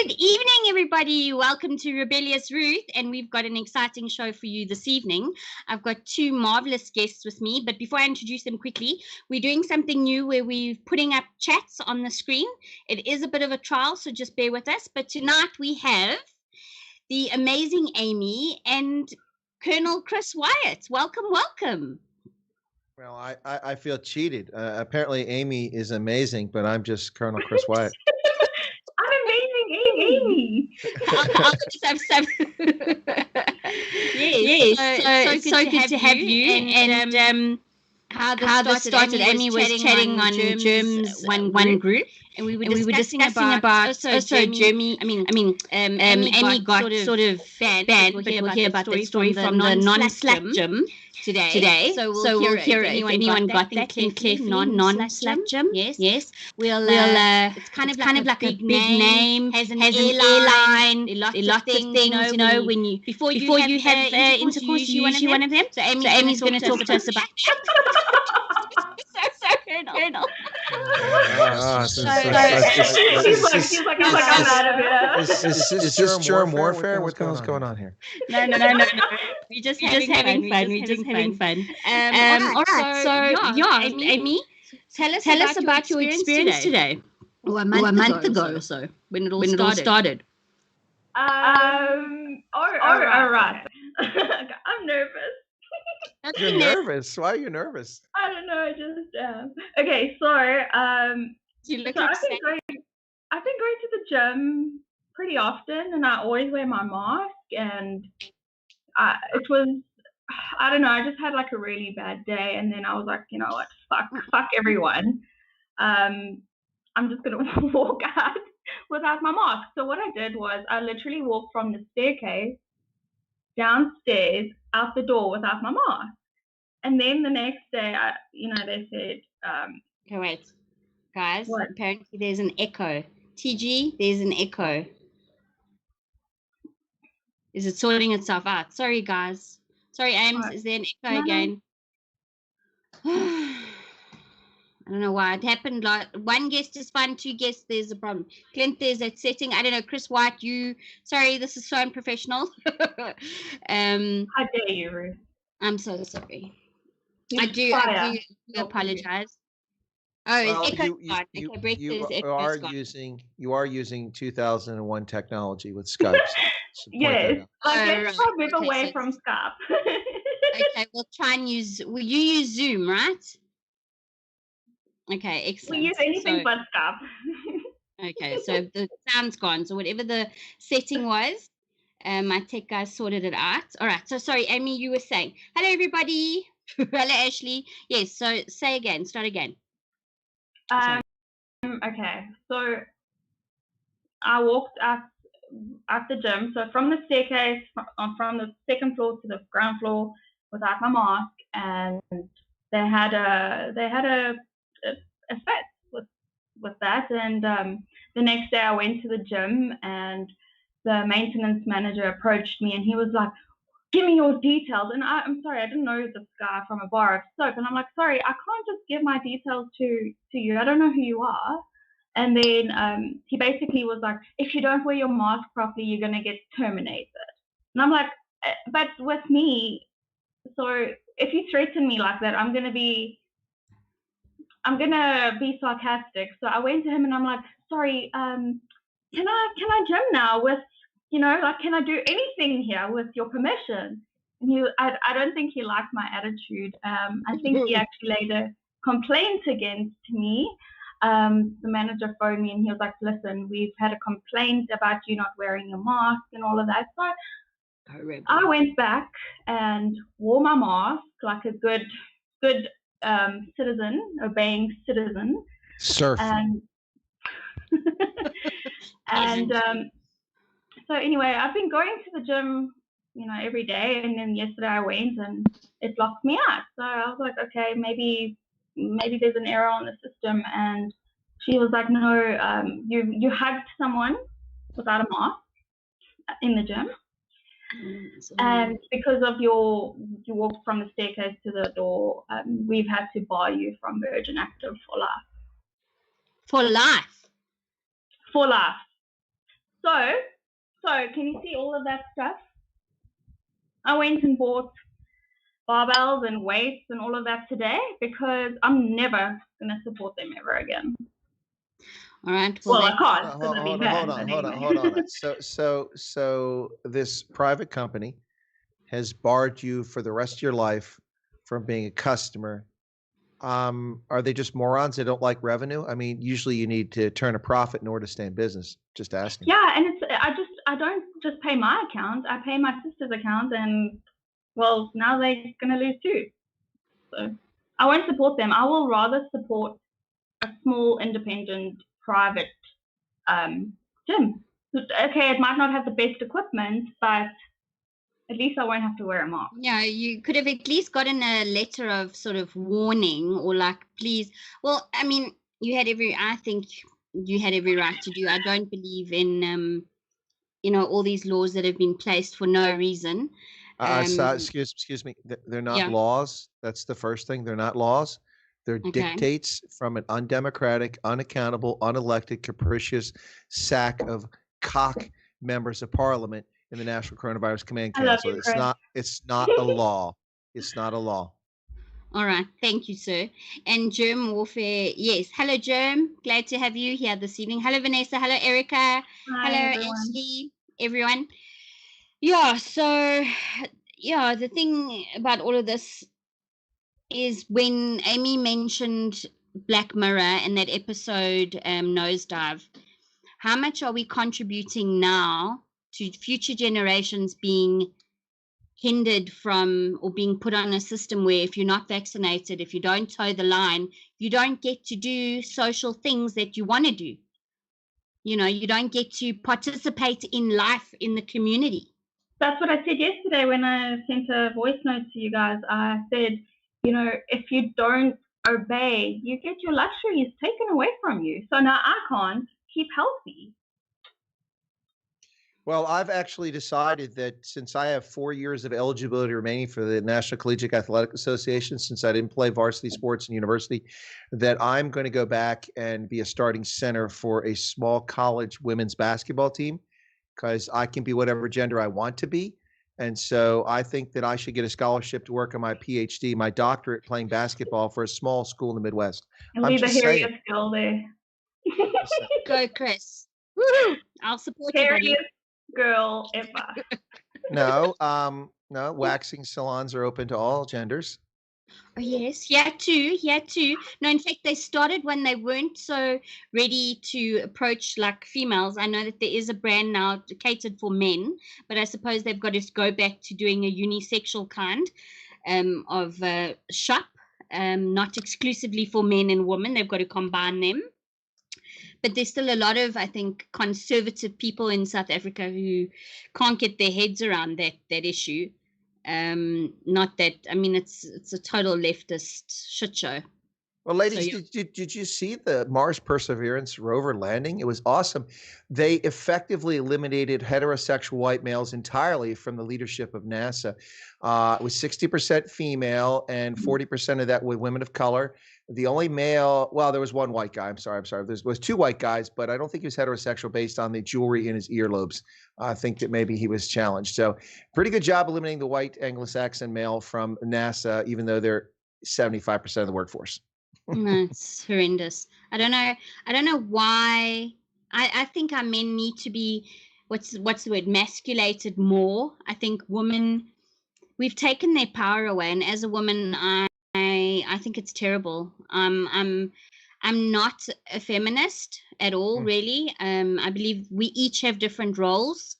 Good evening, everybody. Welcome to Rebellious Ruth, and we've got an exciting show for you this evening. I've got two marvelous guests with me, but before I introduce them quickly, we're doing something new where we're putting up chats on the screen. It is a bit of a trial, so just bear with us. But tonight we have the amazing Aimee and Colonel Chris Wyatt. Welcome, welcome. Well, I feel cheated. Apparently, Aimee is amazing, but I'm just Colonel Chris Wyatt. I'm amazing, Aimee. I'll just have some. Yes, so good to have you. And how this started, Aimee was chatting on Germ's one group, and we were discussing about Germany. Aimee got sort of banned, but we'll hear about that story from the non-slap gym today. So we'll hear if anyone got that carefully. Non-slap gym. Yes. We'll. It's kind of like a big name. Has an airline. There are lots of things. You know, when you before you have intercourse, you use one of them. So Amy's going to talk to us about that. Colonel. She's like, I'm out of here. Is this germ warfare? What's going on here? No. We're just having fun. All right. So, Aimee, tell us about your experience today. Or a month ago or so, when it all started. All right. I'm nervous. You're nervous. Why are you nervous? I don't know. I just am. Okay, so You look I've been going to the gym pretty often, and I always wear my mask. And it was, I don't know. I just had like a really bad day, and then I was like, you know what? Fuck everyone. I'm just gonna walk out without my mask. So what I did was I literally walked from the staircase downstairs out the door without my mask. And then the next day, they said, okay, wait. Guys, what? Apparently there's an echo. TG, there's an echo. Is it sorting itself out? Sorry, guys. Sorry, Ames, is there an echo again? I don't know why it happened. Like one guest is fine, two guests, there's a problem. Clint, there's that setting. I don't know. Chris White, sorry, this is so unprofessional. How dare you, Ruth? I'm so sorry. I do apologize. Oh, it's echo gone. You are using 2001 technology with Skype. Yes, let's try move away from Skype. Okay, we'll try and will you use Zoom, right? Okay, excellent. We use anything but Skype. Okay, so the sound's gone. So whatever the setting was, my tech guys sorted it out. All right, so sorry, Aimee, you were saying. Hello, everybody. Hello, Ashley. Yes, so say again. Start again. Okay, so I walked at the gym. So from the staircase, from the second floor to the ground floor without my mask, and they had a fit with that. And the next day I went to the gym, and the maintenance manager approached me, and he was like, give me your details. And I'm sorry, I didn't know this guy from a bar of soap. And I'm like, sorry, I can't just give my details to you. I don't know who you are. And then he basically was like, if you don't wear your mask properly, you're going to get terminated. And I'm like, but with me, so if you threaten me like that, I'm going to be sarcastic. So I went to him and I'm like, sorry, can I gym now with, can I do anything here with your permission? And I don't think he liked my attitude. I think he actually laid a complaint against me. The manager phoned me and he was like, listen, we've had a complaint about you not wearing your mask and all of that. So I went back and wore my mask like a good citizen, obeying citizen. Surf. So anyway, I've been going to the gym, every day. And then yesterday I went and it locked me out. So I was like, okay, maybe there's an error on the system. And she was like, no, you hugged someone without a mask in the gym. And because of you walked from the staircase to the door, we've had to bar you from Virgin Active for life. For life? For life. So can you see all of that stuff? I went and bought barbells and weights and all of that today because I'm never going to support them ever again. All right. Well, I can't. Hold on. So this private company has barred you for the rest of your life from being a customer. Are they just morons that don't like revenue? I mean, usually you need to turn a profit in order to stay in business. Just asking. Yeah, and I don't just pay my account. I pay my sister's account, and well, now they're gonna lose too. So I won't support them. I will rather support a small, independent, private gym. Okay, it might not have the best equipment, but at least I won't have to wear a mask. Yeah, you could have at least gotten a letter of sort of warning, or like, please. Well, I mean, I think you had every right to do. I don't believe in, all these laws that have been placed for no reason. Excuse me. They're not laws. That's the first thing. They're not laws. They're dictates from an undemocratic, unaccountable, unelected, capricious sack of cock members of parliament in the National Coronavirus Command Council. It's not a law. It's not a law. All right. Thank you, sir. And Germ Warfare, yes. Hello, Germ. Glad to have you here this evening. Hello, Vanessa. Hello, Erica. Hi, hello, everyone. Ashley. Everyone. Yeah, so, the thing about all of this is when Aimee mentioned Black Mirror and that episode Nosedive, how much are we contributing now to future generations being hindered from or being put on a system where if you're not vaccinated, if you don't toe the line, you don't get to do social things that you want to do. You don't get to participate in life in the community. That's what I said yesterday when I sent a voice note to you guys. I said, if you don't obey, you get your luxuries taken away from you. So now I can't keep healthy. Well, I've actually decided that since I have 4 years of eligibility remaining for the National Collegiate Athletic Association, since I didn't play varsity sports in university, that I'm going to go back and be a starting center for a small college women's basketball team because I can be whatever gender I want to be. And so I think that I should get a scholarship to work on my PhD, my doctorate playing basketball for a small school in the Midwest. And leave the hairiest girl there. Go, Chris. Woo! I'll support you, buddy. Girl ever. No, waxing salons are open to all genders. Oh, yes, here too. No, in fact, they started when they weren't so ready to approach like females. I know that there is a brand now catered for men, but I suppose they've got to go back to doing a unisexual kind of shop, not exclusively for men and women. They've got to combine them. But there's still a lot of, I think, conservative people in South Africa who can't get their heads around that issue. Not that, I mean, it's a total leftist shit show. Well, ladies, did you see the Mars Perseverance rover landing? It was awesome. They effectively eliminated heterosexual white males entirely from the leadership of NASA. It was 60% female and 40% of that were women of color. The only male, well, there was one white guy. I'm sorry. There was two white guys, but I don't think he was heterosexual based on the jewelry in his earlobes. I think that maybe he was challenged. So pretty good job eliminating the white Anglo-Saxon male from NASA, even though they're 75% of the workforce. No, it's horrendous. I don't know why. I think our men need to be, what's the word, masculated more. I think women, we've taken their power away, and as a woman, I think it's terrible. I'm not a feminist at all, really. I believe we each have different roles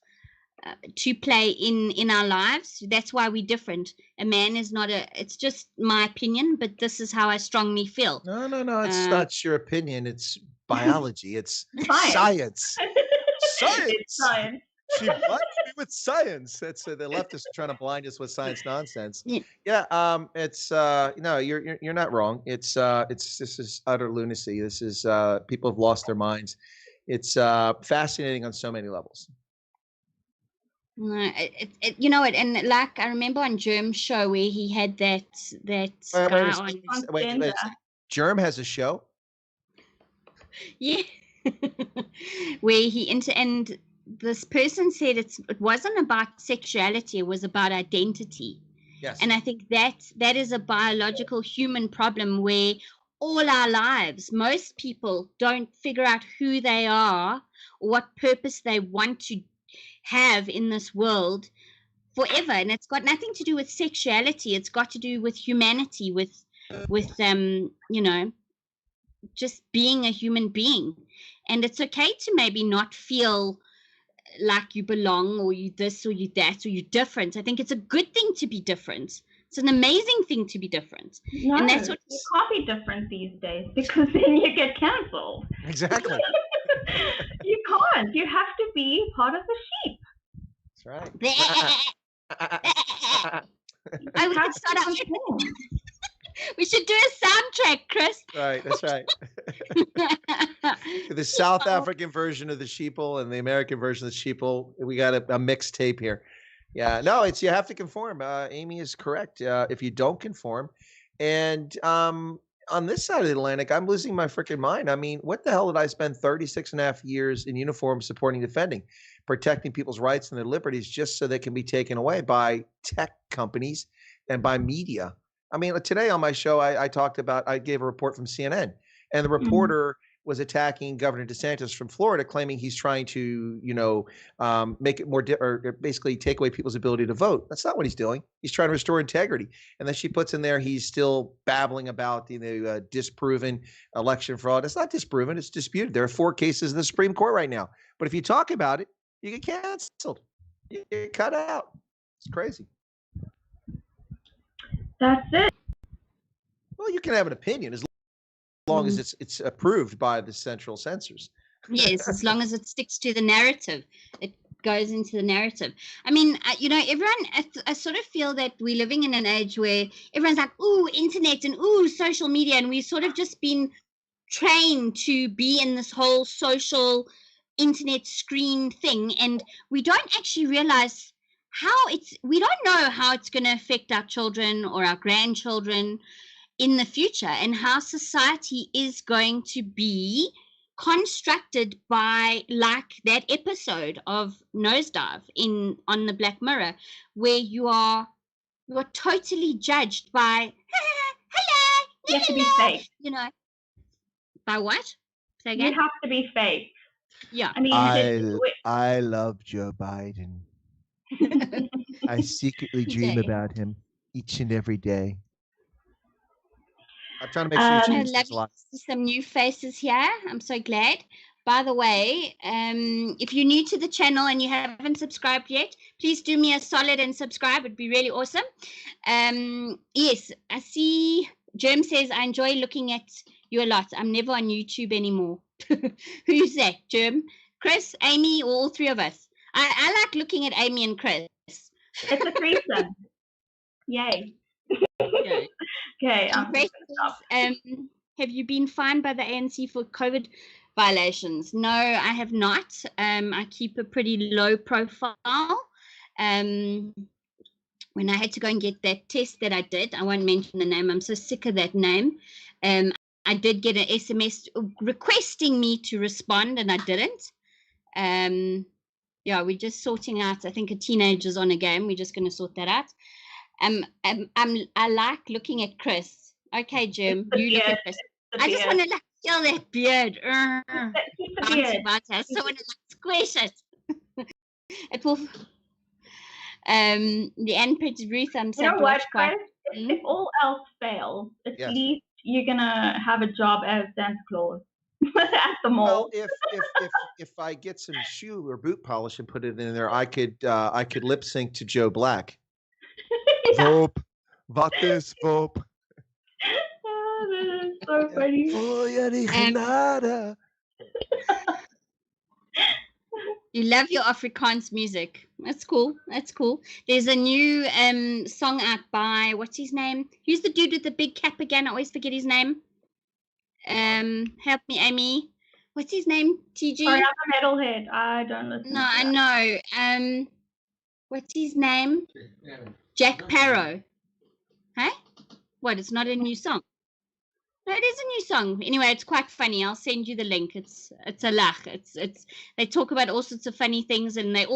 to play in our lives. That's why we're different. A man is not it's just my opinion, but this is how I strongly feel. No, it's not your opinion. It's biology. It's science. It's science. She blinded me with science. That's the leftists are trying to blind us with science nonsense. Yeah. It's no, you're not wrong. It's this is utter lunacy. This is people have lost their minds. It's fascinating on so many levels. You know it, and like I remember on Germ's show where he had that guy on. Wait. Germ has a show. Yeah, where he and this person said it wasn't about sexuality, it was about identity. Yes. And I think that is a biological human problem where all our lives, most people don't figure out who they are or what purpose they want to have in this world forever. And it's got nothing to do with sexuality. It's got to do with humanity, with just being a human being. And it's okay to maybe not feel like you belong, or you this or you that, or you're different. I think it's a good thing to be different. It's an amazing thing to be different. No, and that's what you can't be different these days, because then you get cancelled. Exactly. You can't. You have to be part of the sheep. That's right. I would start out. We should do a soundtrack, Chris. Right, that's right. The South African version of the sheeple and the American version of the sheeple. We got a mixed tape here. Yeah, no, it's you have to conform. Aimee is correct. If you don't conform, and on this side of the Atlantic, I'm losing my freaking mind. I mean, what the hell did I spend 36 and a half years in uniform supporting, defending, protecting people's rights and their liberties just so they can be taken away by tech companies and by media? I mean, today on my show, I gave a report from CNN, and the reporter was attacking Governor DeSantis from Florida, claiming he's trying to, make it more, or basically take away people's ability to vote. That's not what he's doing. He's trying to restore integrity. And then she puts in there, he's still babbling about the disproven election fraud. It's not disproven. It's disputed. There are 4 cases in the Supreme Court right now. But if you talk about it, you get canceled. You get cut out. It's crazy. That's it. Well, you can have an opinion as long as it's approved by the central censors. Yes, as long as it sticks to the narrative, it goes into the narrative. I mean, everyone, I sort of feel that we're living in an age where everyone's like, ooh, internet and ooh, social media. And we've sort of just been trained to be in this whole social internet screen thing. And we don't actually realize we don't know how it's going to affect our children or our grandchildren in the future, and how society is going to be constructed by, like that episode of Nosedive on the Black Mirror, where you're totally judged by hello, you have to be fake. By what? Say again? You have to be fake. Yeah. I mean, I love Joe Biden. I secretly dream about him each and every day. I'm trying to make sure you change this a lot. Some new faces here. I'm so glad. By the way, if you're new to the channel and you haven't subscribed yet, please do me a solid and subscribe. It'd be really awesome. Yes, I see Germ says, I enjoy looking at you a lot. I'm never on YouTube anymore. Who's that, Germ? Chris, Aimee, or all 3 of us? I like looking at Aimee and Chris. It's a threesome. Yay. Okay. Have you been fined by the ANC for COVID violations? No, I have not. I keep a pretty low profile. When I had to go and get that test that I did, I won't mention the name. I'm so sick of that name. I did get an SMS requesting me to respond, and I didn't. Yeah, we're just sorting out. I think a teenager's on a game. We're just going to sort that out. I like looking at Chris. Okay, Jim, you look at Chris. I just want to feel that beard. I so want to squish it. It will. The end page, Ruth. I'm so. You know what, Chris? If all else fails, at least you're gonna have a job as Santa Claus at the mall. Well, if I get some shoe or boot polish and put it in there, I could lip sync to Joe Black. Vope, wat is Vope? Oh, that is so funny. You love your Afrikaans music. That's cool. That's cool. There's a new song out by, what's his name? Who's the dude with the big cap again? I always forget his name. Help me, Aimee. What's his name? TG? I'm a metalhead. I don't listen to I know. What's his name? Jack Parrow. Hey? What? It's not a new song? No, it is a new song. Anyway, it's quite funny. I'll send you the link. It's a lach. It's they talk about all sorts of funny things, and they're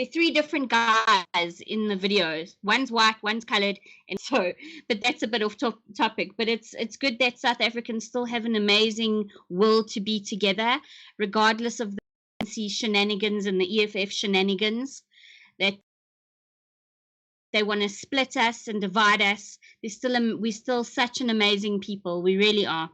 3 different guys in the videos. One's white, one's colored, and so. But that's a bit off topic. But it's good that South Africans still have an amazing will to be together, regardless of the ANC shenanigans and the EFF shenanigans. That they want to split us and divide us. We're still such an amazing people. We really are.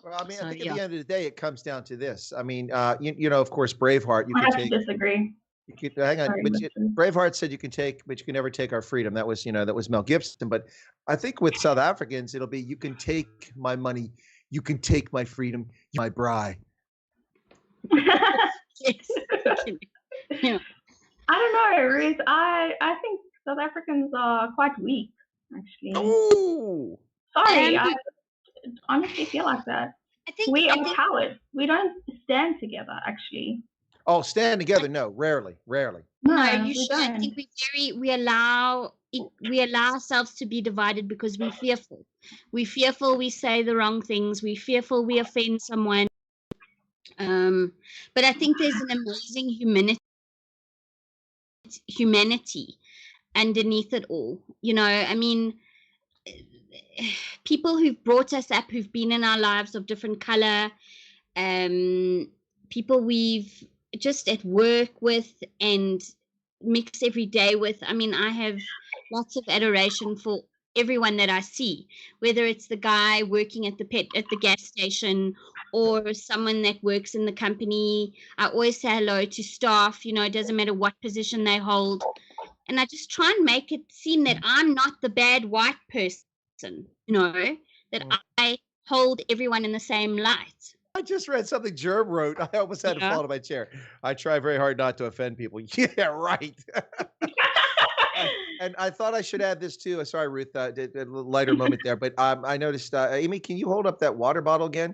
Well, I mean, so, I think at the end of the day, it comes down to this. I mean, you know, of course, Braveheart. You I have to disagree. You could, hang on, sorry, but Braveheart said you can take, but you can never take our freedom. That was, that was Mel Gibson. But I think with South Africans, it'll be, you can take my money, you can take my freedom, my bride. Yes. Yeah. I don't know, Ruth. I think South Africans are quite weak, actually. Oh, sorry. I honestly feel like that. I think we are cowards. We don't stand together, actually. Oh, stand together? No, rarely. No, you should. I think we allow ourselves to be divided because we're fearful. We're fearful we say the wrong things. We're fearful we offend someone. But I think there's an amazing humanity underneath it all. I mean, people who've brought us up, who've been in our lives of different color, people we've just at work with and mix every day with. I mean, I have lots of adoration for everyone that I see, whether it's the guy working at the gas station or someone that works in the company. I always say hello to staff. It doesn't matter what position they hold. And I just try and make it seem that I'm not the bad white person, that I hold everyone in the same light. I just read something Germ wrote. I almost had to fall to my chair. I try very hard not to offend people. Yeah, right. And I thought I should add this too. Sorry, Ruth, a lighter moment there. But I noticed, Aimee, can you hold up that water bottle again?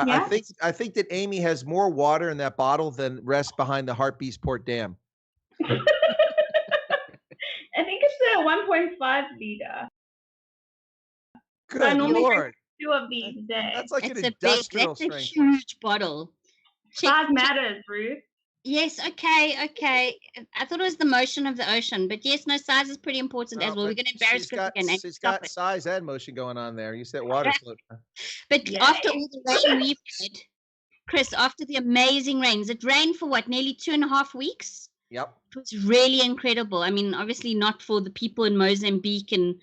Yeah. I think that Aimee has more water in that bottle than rests behind the Hartbeespoort Dam. I think it's a 1.5 liter. Good Lord. 2 of these a day. That's like an industrial strength. That's a huge bottle. Size matters, Ruth. Yes, okay. I thought it was the motion of the ocean, but yes, no, size is pretty important as well. We're going to embarrass Chris again. She's got size and motion going on there. You said water float. But after all the rain we've had, Chris, after the amazing rains, it rained for what, nearly 2.5 weeks? Yep. It was really incredible. I mean, obviously not for the people in Mozambique and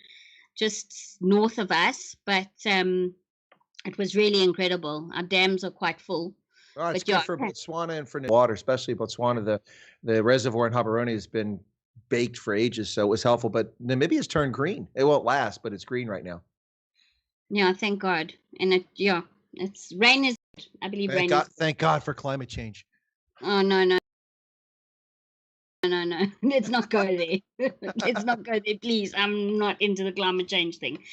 just north of us, but it was really incredible. Our dams are quite full. Oh, it's good for Botswana and for water, especially Botswana. The reservoir in Gaborone has been baked for ages, so it was helpful. But Namibia's turned green. It won't last, but it's green right now. Yeah, thank God. And it's rain is. I believe rain is. Thank God for climate change. Oh no. Let's not go there. Let's not go there, please. I'm not into the climate change thing.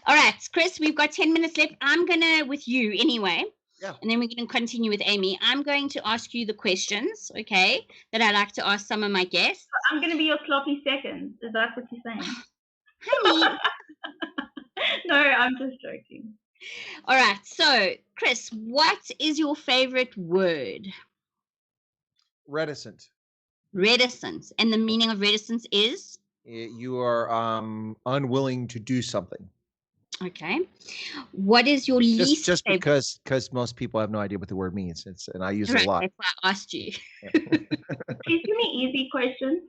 All right, Chris, we've got 10 minutes left. I'm gonna with you anyway. Yeah. And then we're going to continue with Aimee. I'm going to ask you the questions, okay, that I like to ask some of my guests. I'm going to be your sloppy seconds. Is that what you're saying? Honey. No, I'm just joking. All right. So, Chris, what is your favorite word? Reticent. Reticence. And the meaning of reticence is? You are unwilling to do something. Okay. What is your least just because most people have no idea what the word means. And I use it a lot. That's why I asked you. Yeah. Please give me easy questions.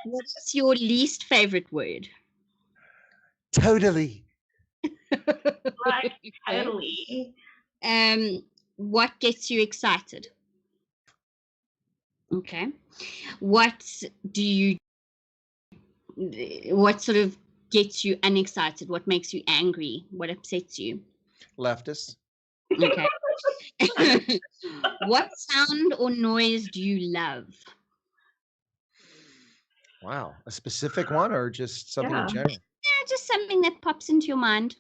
What is your least favorite word? Totally. Like totally. What gets you excited? Okay. What sort of gets you unexcited? What makes you angry? What upsets you? Leftists. Okay. What sound or noise do you love? Wow. A specific one or just something in general? Yeah, just something that pops into your mind.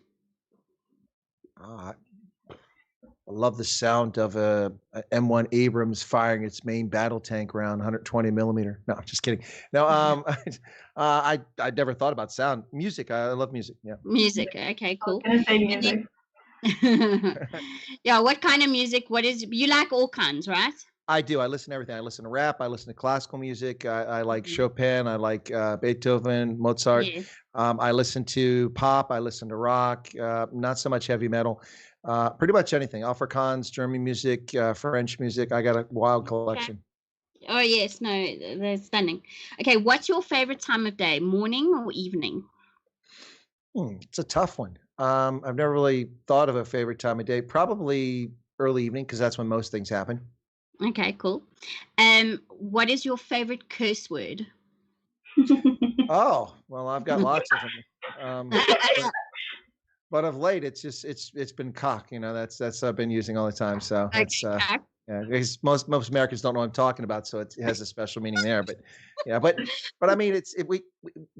love the sound of a M1 Abrams firing its main battle tank round, 120 millimeter. No, just kidding. No, I never thought about sound. Music. I love music. Yeah. Music. Okay, cool. I was gonna say music. Yeah, what kind of music? You like all kinds, right? I do. I listen to everything. I listen to rap. I listen to classical music. I like Chopin. I like Beethoven, Mozart. Yes. I listen to pop. I listen to rock. Not so much heavy metal. Pretty much anything. Afrikaans, German music, French music. I got a wild collection. Oh yes, no, they're stunning. Okay, what's your favorite time of day? Morning or evening? It's a tough one. I've never really thought of a favorite time of day. Probably early evening because that's when most things happen. Okay, cool. What is your favorite curse word? Oh, well, I've got lots of them. But of late, it's been cock. That's I've been using all the time. So it's because most Americans don't know what I'm talking about, so it has a special meaning there. But yeah, but I mean,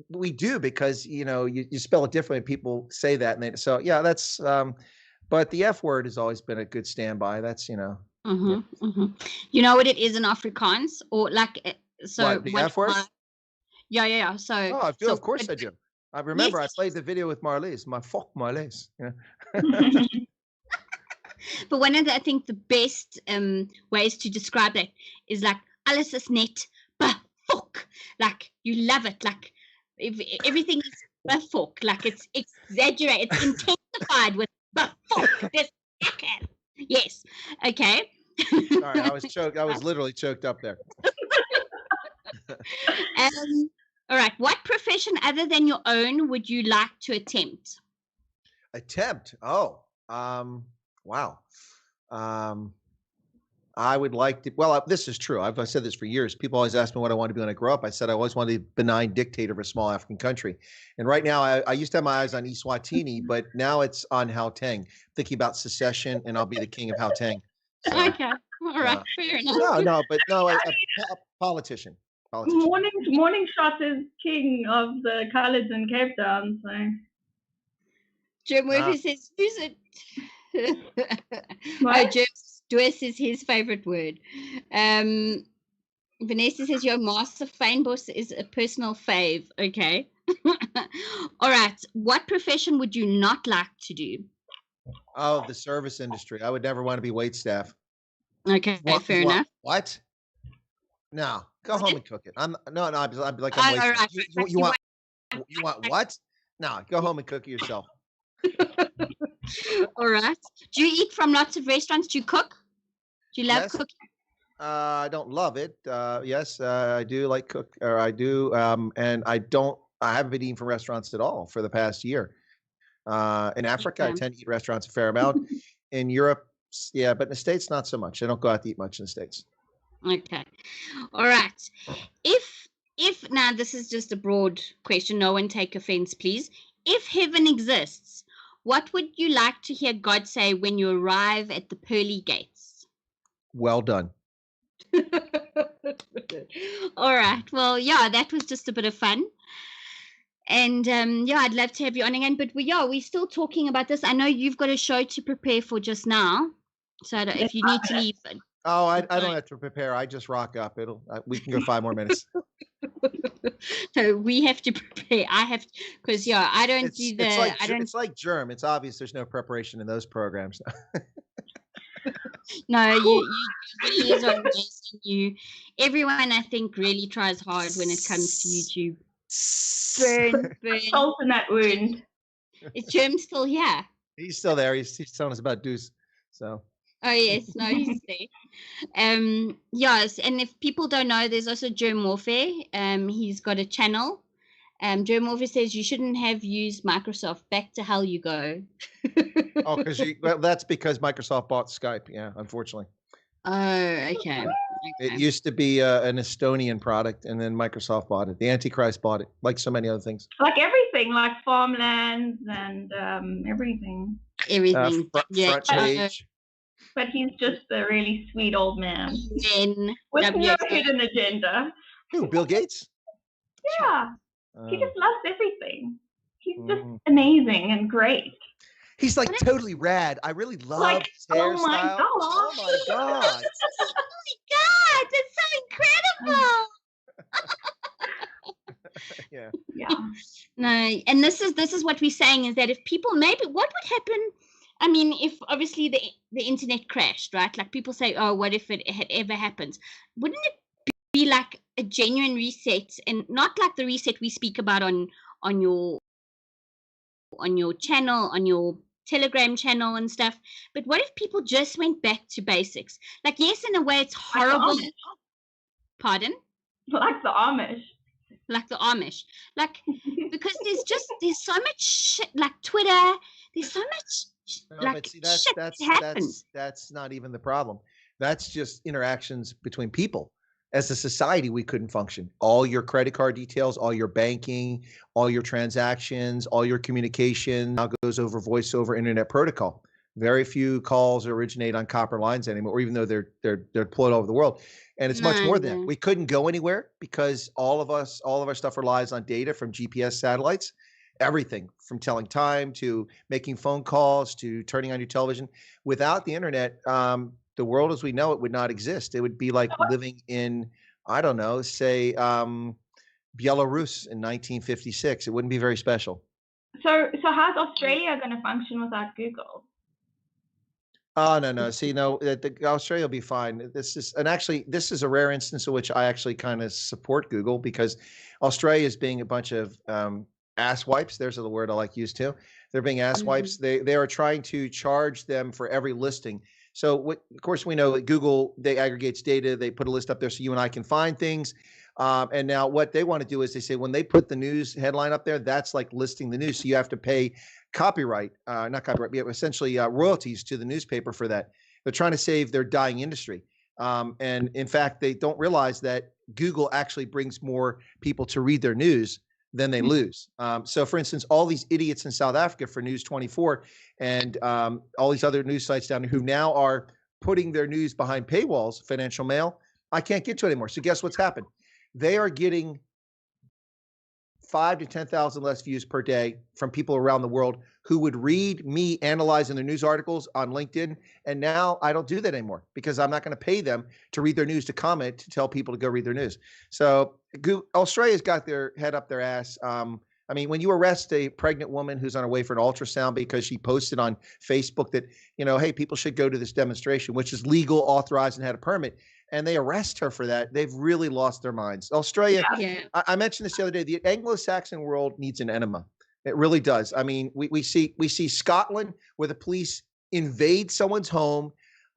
we do because you spell it differently. People say that, and so yeah, that's. But the F word has always been a good standby. That's Mm-hmm, mm-hmm. You know what it is in Afrikaans, or like so. What, the F word? Yeah. So. Oh, I do. Of course, I do. I remember I played the video with Marlies. My fuck Marlies. But one of I think the best ways to describe that is like alles is net, but fuck. Like you love it. Like if everything is but fuck. Like it's exaggerated. It's intensified with but fuck. This yes. Okay. Sorry, I was choked. I was literally choked up there. All right. What profession other than your own would you like to attempt? Oh, wow. I would like to. Well, this is true. I've said this for years. People always ask me what I want to be when I grow up. I said I always wanted to be a benign dictator of a small African country. And right now, I used to have my eyes on Eswatini, but now it's on Gauteng. Thinking about secession, and I'll be the king of Gauteng. So, okay. All right. Fair enough. No, a politician. Morning Shot is king of the colours in Cape Town. So Jim Murphy says, use it. Jim Dwes is his favorite word. Vanessa says your master fynbos is a personal fave. Okay. All right. What profession would you not like to do? Oh, the service industry. I would never want to be waitstaff. Okay, fair enough. What? No, go home and cook it. I'm like I'm right. You want what? No, go home and cook it yourself. All right. Do you eat from lots of restaurants? Do you cook? Do you love cooking? I don't love it. Yes, I do like cook, or I do. And I haven't been eating from restaurants at all for the past year. In Africa, I tend to eat restaurants a fair amount. In Europe, yeah, but in the States, not so much. I don't go out to eat much in the States. Okay. All right. If now this is just a broad question, no one take offense, please. If heaven exists, what would you like to hear God say when you arrive at the pearly gates? Well done. All right. Well, yeah, that was just a bit of fun. And I'd love to have you on again. But we're still talking about this. I know you've got a show to prepare for just now. So if you need to leave. Oh, I don't have to prepare. I just rock up. We can go 5 more minutes. So we have to prepare. I have because I don't do the. It's like Germ. It's obvious there's no preparation in those programs. No, you are amazing. Everyone I think really tries hard when it comes to YouTube. Burn. Salt in that wound. Is Germ still here? He's still there. He's telling us about Deuce. So. Oh yes, no, he's there. Yes, and if people don't know, there's also Germ Warfare. He's got a channel. Germ Warfare says you shouldn't have used Microsoft. Back to hell you go. Oh, that's because Microsoft bought Skype. Yeah, unfortunately. Oh, okay. It used to be an Estonian product, and then Microsoft bought it. The Antichrist bought it, like so many other things. Like everything, like farmlands and everything. Everything. Front page. But he's just a really sweet old man. With no hidden agenda. Who, Bill Gates? Yeah. He just loves everything. He's just amazing and great. He's like totally rad. I really love Like, his hairstyle. oh my god. Oh my god. Oh my God, that's so incredible. Yeah. Yeah. No, and this is what we're saying, is that if people, maybe what would happen, I mean, if obviously the internet crashed, right? Like people say, oh, what if it had ever happened? Wouldn't it be like a genuine reset, and not like the reset we speak about on your channel, on your Telegram channel and stuff? But what if people just went back to basics? Like, yes, in a way it's horrible. Pardon? Like the Amish. Like the Amish. Like, because there's so much shit, like Twitter, there's so much but see, that's not even the problem. That's just interactions between people. As a society, we couldn't function. All your credit card details, all your banking, all your transactions, all your communication now goes over voice over internet protocol. Very few calls originate on copper lines anymore, even though they're deployed all over the world. And it's much more than that. We couldn't go anywhere because all of our stuff relies on data from GPS satellites. Everything from telling time to making phone calls to turning on your television. Without the internet, the world as we know it would not exist. It would be like living in, I don't know, say Belarus in 1956. It wouldn't be very special. So how's Australia going to function without Google? Oh, no. See, no, Australia will be fine. This is a rare instance in which I actually kind of support Google, because Australia is being a bunch of ass wipes. There's the word I like to use too. They're being ass wipes. They are trying to charge them for every listing. So of course we know that Google, they aggregates data. They put a list up there so you and I can find things. And now what they want to do is they say when they put the news headline up there, that's like listing the news. So you have to pay not copyright, but essentially royalties to the newspaper for that. They're trying to save their dying industry. And in fact, they don't realize that Google actually brings more people to read their news than they lose. So for instance, all these idiots in South Africa for News 24 and all these other news sites down there who now are putting their news behind paywalls, Financial Mail, I can't get to it anymore. So guess what's happened? They are getting 5,000 to 10,000 less views per day from people around the world who would read me analyzing their news articles on LinkedIn. And now I don't do that anymore because I'm not going to pay them to read their news, to comment, to tell people to go read their news. So Australia's got their head up their ass. I mean, when you arrest a pregnant woman who's on her way for an ultrasound because she posted on Facebook that, hey, people should go to this demonstration, which is legal, authorized, and had a permit, and they arrest her for that, they've really lost their minds. Australia, I mentioned this the other day, the Anglo-Saxon world needs an enema. It really does. I mean, we see Scotland where the police invade someone's home,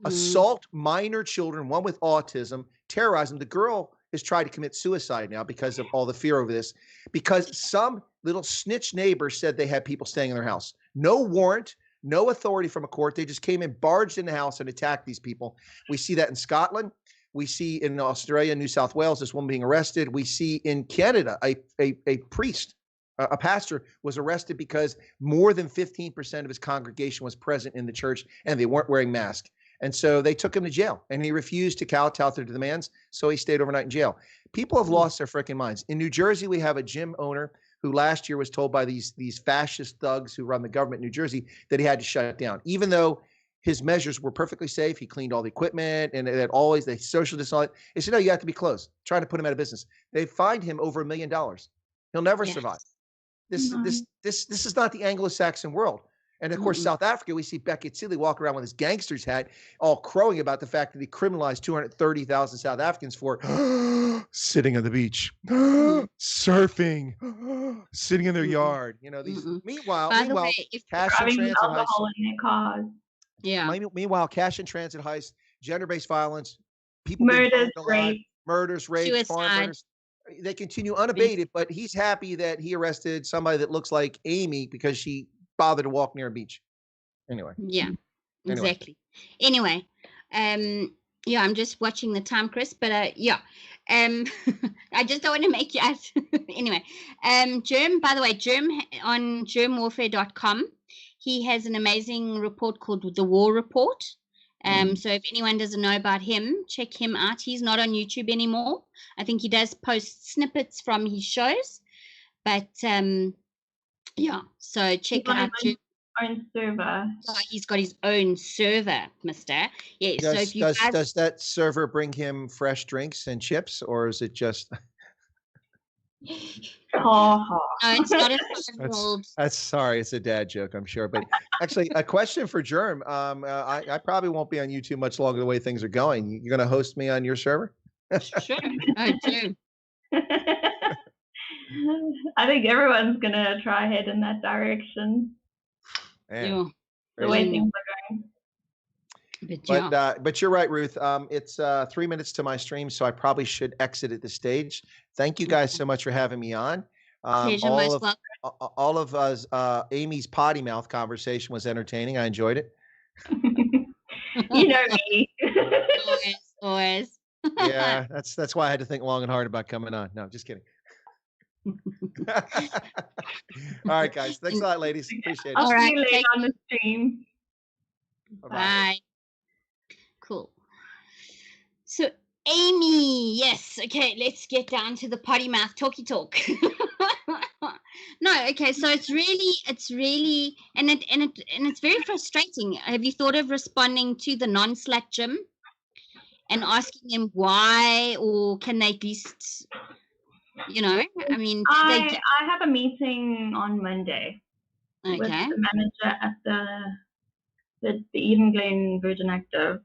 assault minor children, one with autism, terrorize them. The girl has tried to commit suicide now because of all the fear over this, because some little snitch neighbor said they had people staying in their house. No warrant, no authority from a court. They just came in, barged in the house and attacked these people. We see that in Scotland. We see in Australia, New South Wales, this woman being arrested. We see in Canada, a priest, a pastor was arrested because more than 15% of his congregation was present in the church and they weren't wearing masks. And so they took him to jail and he refused to kowtow to their demands. So he stayed overnight in jail. People have lost their freaking minds. In New Jersey, we have a gym owner who last year was told by these fascist thugs who run the government in New Jersey that he had to shut it down, even though his measures were perfectly safe. He cleaned all the equipment and they social distance. They said, no, you have to be closed. Trying to put him out of business. They fined him over $1 million. He'll never survive. This is not the Anglo-Saxon world. And of course, South Africa, we see Beckett Seeley walk around with his gangster's hat, all crowing about the fact that he criminalized 230,000 South Africans for sitting on the beach, surfing, sitting in their yard. Meanwhile, cash and transit heist. Meanwhile, cash and transit heist, gender-based violence, people murders, rapes, farmers. They continue unabated, but he's happy that he arrested somebody that looks like Aimee because she bothered to walk near a beach. Anyway. Yeah, exactly. Anyway, I'm just watching the time, Chris, but I just don't want to make you ask. Anyway, Germ, by the way, Germ on germwarfare.com, he has an amazing report called The War Report. So if anyone doesn't know about him, check him out. He's not on YouTube anymore. I think he does post snippets from his shows, but so check out. own server. Oh, he's got his own server, mister. Yeah, so if you guys... Does that server bring him fresh drinks and chips, or is it just... No, it's not a 5-year-old. That's sorry, it's a dad joke, I'm sure. But actually, a question for Germ. I probably won't be on YouTube much longer the way things are going. You're going to host me on your server? Sure. Oh, Germ. I think everyone's going to try head in that direction. Man, the way things are going. But you're right, Ruth. It's 3 minutes to my stream, so I probably should exit at this stage. Thank you guys so much for having me on. All of us, Aimee's potty mouth conversation was entertaining. I enjoyed it. You know me. Always. Yeah, that's why I had to think long and hard about coming on. No, just kidding. All right, guys. Thanks a lot, ladies. Appreciate it. I'll see you later on the stream. Bye. Cool. So Aimee, yes. Okay, let's get down to the potty mouth talky talk. No, okay. So it's really, and it's very frustrating. Have you thought of responding to the non-slut gym and asking them why, or can they at least, I mean, I have a meeting on Monday with the manager at the Eden Glen Virgin Active.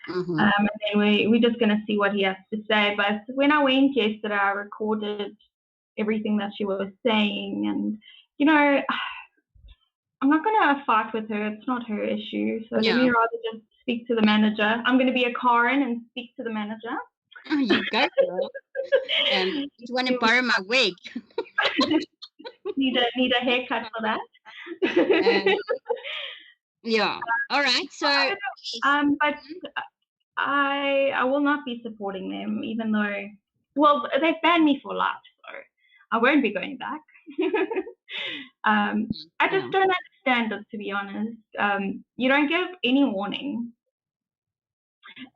Mm-hmm. And then we're just going to see what he has to say. But when I went yesterday, I recorded everything that she was saying. And, I'm not going to fight with her. It's not her issue. So let me rather just speak to the manager. I'm going to be a Karen and speak to the manager. Oh, you go, girl. You want to borrow my wig? Need a haircut for that. Yeah. All right. So, but I will not be supporting them, even though, well, they've banned me for life, so I won't be going back. I just don't understand it, to be honest. You don't give any warning.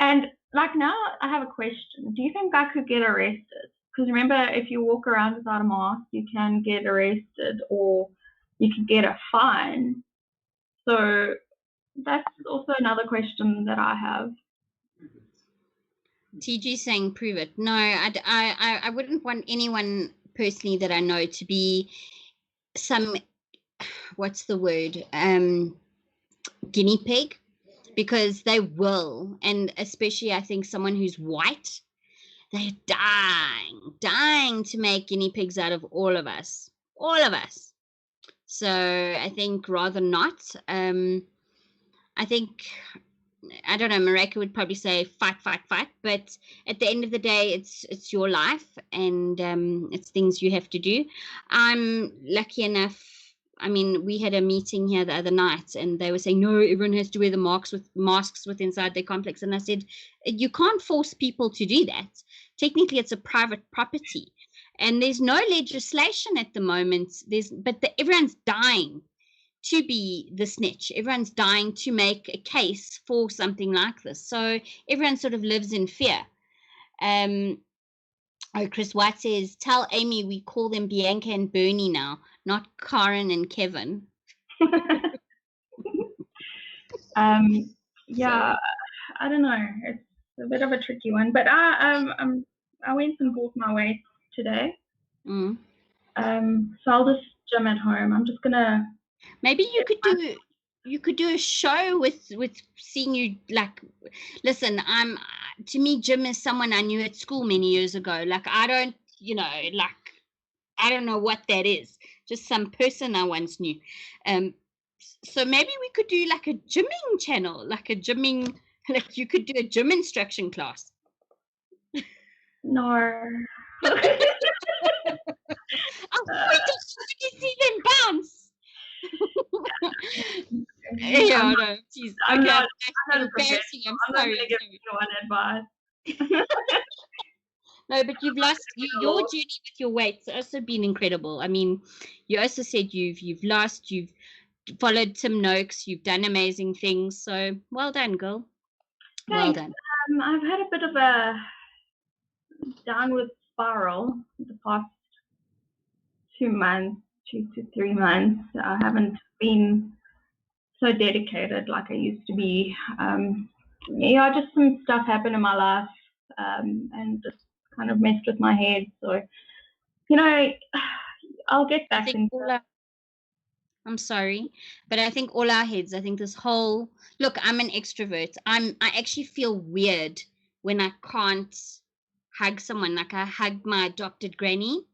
And like now, I have a question. Do you think I could get arrested? Because remember, if you walk around without a mask, you can get arrested or you can get a fine. So that's also another question that I have. TG saying prove it. No, I wouldn't want anyone personally that I know to be some, what's the word, guinea pig, because they will. And especially I think someone who's white, they're dying to make guinea pigs out of all of us. So I think rather not. I think, I don't know, Mareka would probably say fight, but at the end of the day, it's your life and it's things you have to do. I'm lucky enough, I mean, we had a meeting here the other night and they were saying, no, everyone has to wear the masks with inside their complex. And I said, you can't force people to do that. Technically, it's a private property. And there's no legislation at the moment. Everyone's dying to be the snitch. Everyone's dying to make a case for something like this. So everyone sort of lives in fear. Chris White says, tell Aimee we call them Bianca and Bernie now, not Karen and Kevin. Yeah, I don't know. It's a bit of a tricky one, but I went and bought my weight today. So I'll just gym at home. I'm just gonna. Maybe you could do a show with seeing you, like, listen, to me, Jim is someone I knew at school many years ago. Like, I don't know what that is. Just some person I once knew. So maybe we could do like a gymming channel, like you could do a gym instruction class. No. Oh, wait, did see them bounce? Yeah, no, geez. I'm okay, not embarrassing. I'm not sorry. going to give anyone advice. No, but you've lost your journey with your weight. It's also been incredible. I mean, you also said you've lost, you've followed Tim Noakes, you've done amazing things. So well done, girl. Well done. I've had a bit of a downward spiral the past 2 to 3 months. I haven't been so dedicated like I used to be. Yeah, just some stuff happened in my life, and just kind of messed with my head. So, I'll get back into. I'm sorry, but I think all our heads, I think this whole, look, I'm an extrovert. I actually feel weird when I can't hug someone. Like I hugged my adopted granny,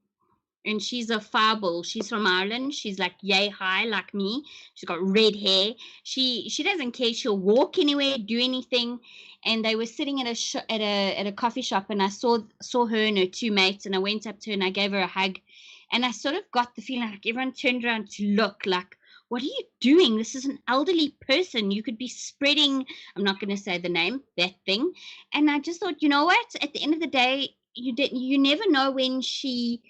and she's a fireball. She's from Ireland. She's like yay high like me. She's got red hair. She doesn't care. She'll walk anywhere, do anything. And they were sitting at a coffee shop, and I saw her and her two mates, and I went up to her and I gave her a hug. And I sort of got the feeling like everyone turned around to look like, what are you doing? This is an elderly person. You could be spreading, I'm not going to say the name, that thing. And I just thought, you know what? At the end of the day, you never know when she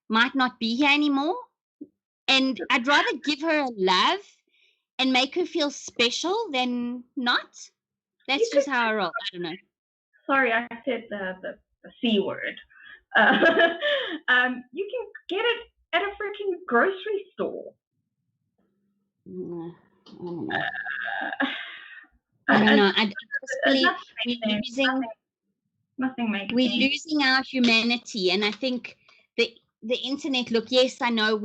might not be here anymore. And I'd rather give her a love and make her feel special than not. That's just how I roll. I don't know. Sorry, I said the C word. You can get it at a freaking grocery store. I don't know. I just believe we're losing our humanity, and I think the internet. Look, yes, I know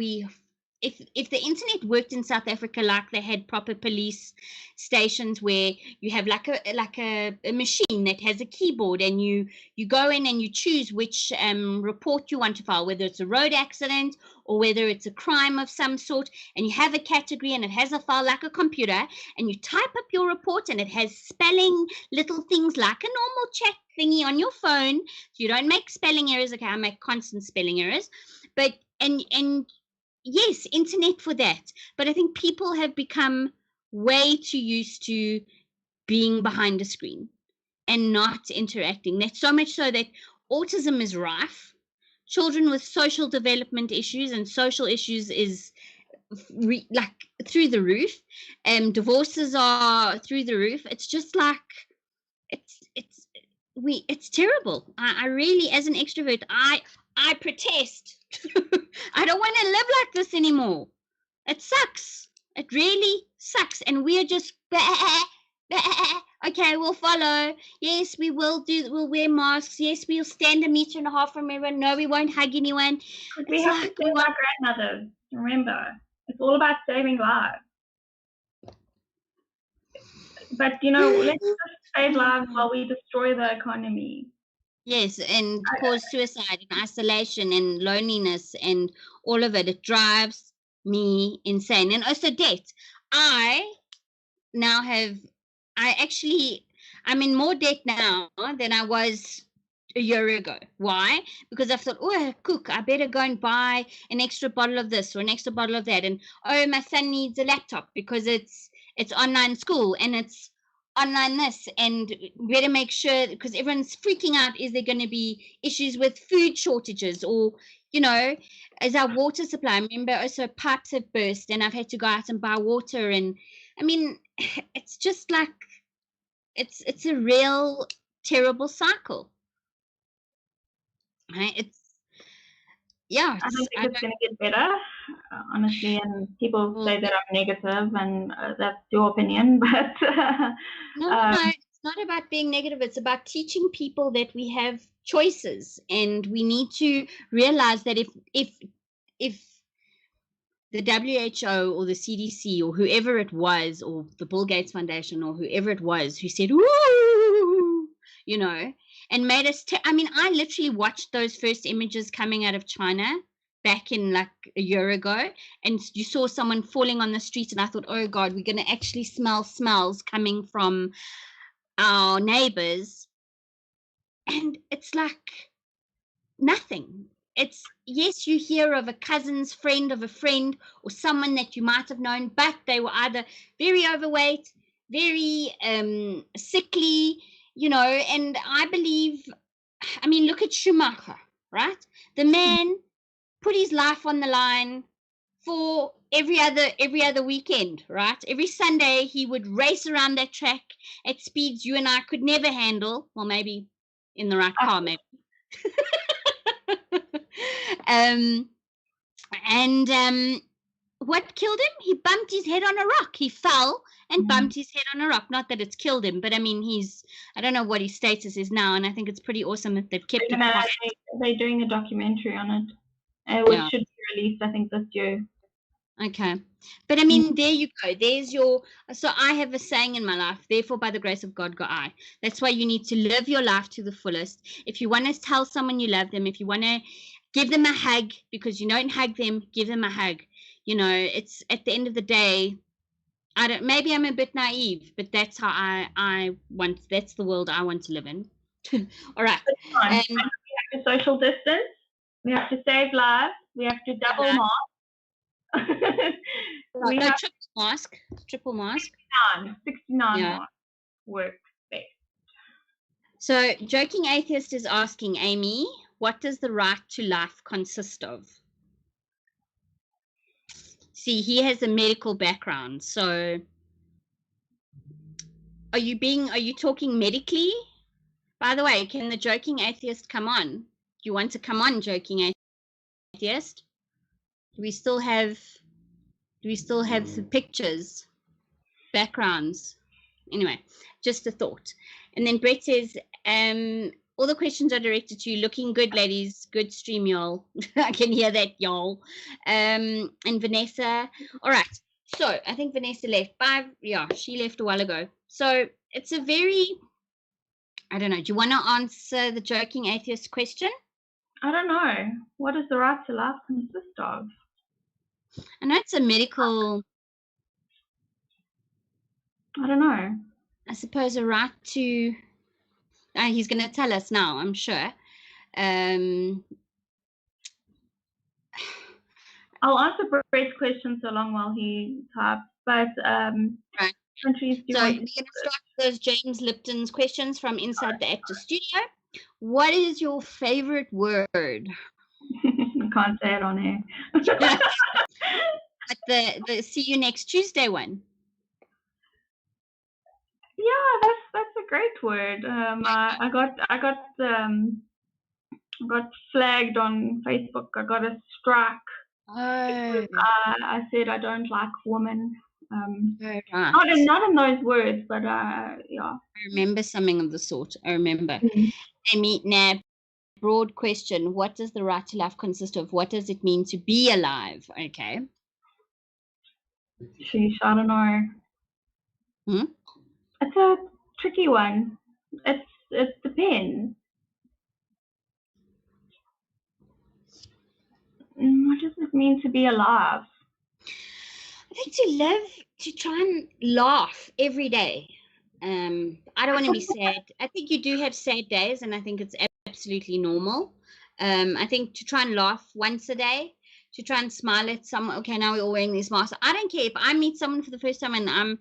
if the internet worked in South Africa like they had proper police stations where you have like a machine that has a keyboard, and you go in and you choose which report you want to file, whether it's a road accident or whether it's a crime of some sort, and you have a category and it has a file like a computer, and you type up your report and it has spelling little things like a normal chat thingy on your phone, so you don't make spelling errors. Okay, I make constant spelling errors, but and yes, internet for that. But I think people have become way too used to being behind a screen and not interacting. That's so much so that autism is rife. Children with social development issues and social issues is like through the roof. Divorces are through the roof. It's just like it's terrible. I really, as an extrovert, I protest. I don't want to live like this anymore. It sucks. It really sucks. And we're just okay, we'll follow. Yes, we'll wear masks. Yes, we'll stand 1.5 meters from everyone. No, we won't hug anyone. We have to save our grandmothers. Remember, it's all about saving lives. But let's just save lives while we destroy the economy. Yes, and cause suicide and isolation and loneliness and all of it. It drives me insane. And also debt. I'm in more debt now than I was a year ago. Why? Because I thought, I better go and buy an extra bottle of this or an extra bottle of that. And my son needs a laptop because it's online school and it's online this, and better make sure, because everyone's freaking out, is there going to be issues with food shortages, or is our water supply, remember also pipes have burst and I've had to go out and buy water. And I mean, it's just like it's a real terrible cycle, right? I don't think it's going to get better, honestly, and people say that I'm negative, and that's your opinion, but no, it's not about being negative. It's about teaching people that we have choices, and we need to realize that if the WHO or the CDC or whoever it was, or the Bill Gates Foundation or whoever it was who said, "Woo," and made us I literally watched those first images coming out of China back in like a year ago, and you saw someone falling on the street, and I thought, oh God, we're going to actually smell smells coming from our neighbors. And it's like nothing. It's, yes, you hear of a cousin's friend of a friend or someone that you might have known, but they were either very overweight, very sickly, and I believe, look at Schumacher, right? The man put his life on the line for every other weekend, right? Every Sunday he would race around that track at speeds you and I could never handle. Well, maybe in the right car, maybe. What killed him? He bumped his head on a rock. He fell and bumped his head on a rock. Not that it's killed him, but I mean, I don't know what his status is now, and I think it's pretty awesome that they've kept it quiet. They're doing a documentary on it, which should be released, I think, this year. Okay. But I mean, there you go. So I have a saying in my life, therefore by the grace of God go I. That's why you need to live your life to the fullest. If you want to tell someone you love them, if you want to give them a hug because you don't hug them, give them a hug. You know, it's at the end of the day, maybe I'm a bit naive, but that's how that's the world I want to live in. All right. We have to social distance. We have to save lives. We have to double mask. Triple mask. 69 mask works best. So, Joking Atheist is asking, Aimee, what does the right to life consist of? See, he has a medical background, so are you talking medically? By the way, can the Joking Atheist come on? Do you want to come on, Joking Atheist? Do we still have the pictures, backgrounds? Anyway, just a thought. And then Brett says, all the questions are directed to you. Looking good, ladies. Good stream, y'all. I can hear that, y'all. And Vanessa. All right. So I think Vanessa left. She left a while ago. So it's a very, I don't know. Do you want to answer the Joking Atheist question? I don't know. What does the right to life consist of? I know it's a medical. I don't know. I suppose a right to. He's going to tell us now, I'm sure. I'll answer Brett's question so long while he types. But right. Countries do. So we're going to start with those James Lipton's questions from inside the Actor Studio. What is your favorite word? I can't say it on air. But the see you next Tuesday one. Yeah, that's a great word. I got flagged on Facebook. I got a strike. Oh. I said I don't like women. Right. Not in those words, but yeah. I remember something of the sort. I remember. Aimee, now, broad question. What does the right to life consist of? What does it mean to be alive? Okay. Sheesh, I don't know. It's a tricky one. It depends. What does it mean to be alive? I think to try and laugh every day. I don't want to be sad. I think you do have sad days, and I think it's absolutely normal. I think to try and laugh once a day, to try and smile at someone. Okay, now we're all wearing these masks. I don't care if I meet someone for the first time and I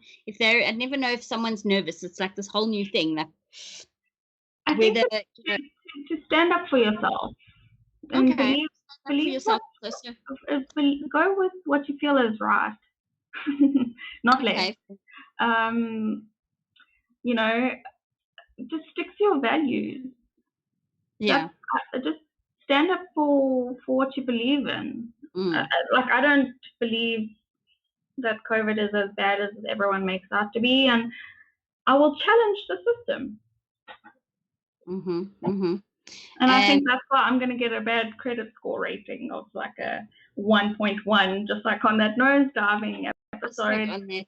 never know if someone's nervous. It's like this whole new thing. Like, I think to stand up for yourself. And okay. Believe yourself. Go with what you feel is right. Not less. Okay. You know, just stick to your values. Yeah. Just stand up for what you believe in. Like, I don't believe that COVID is as bad as everyone makes out to be, and I will challenge the system. And I think that's why I'm going to get a bad credit score rating of like a 1.1, just like on that nose diving episode. On that.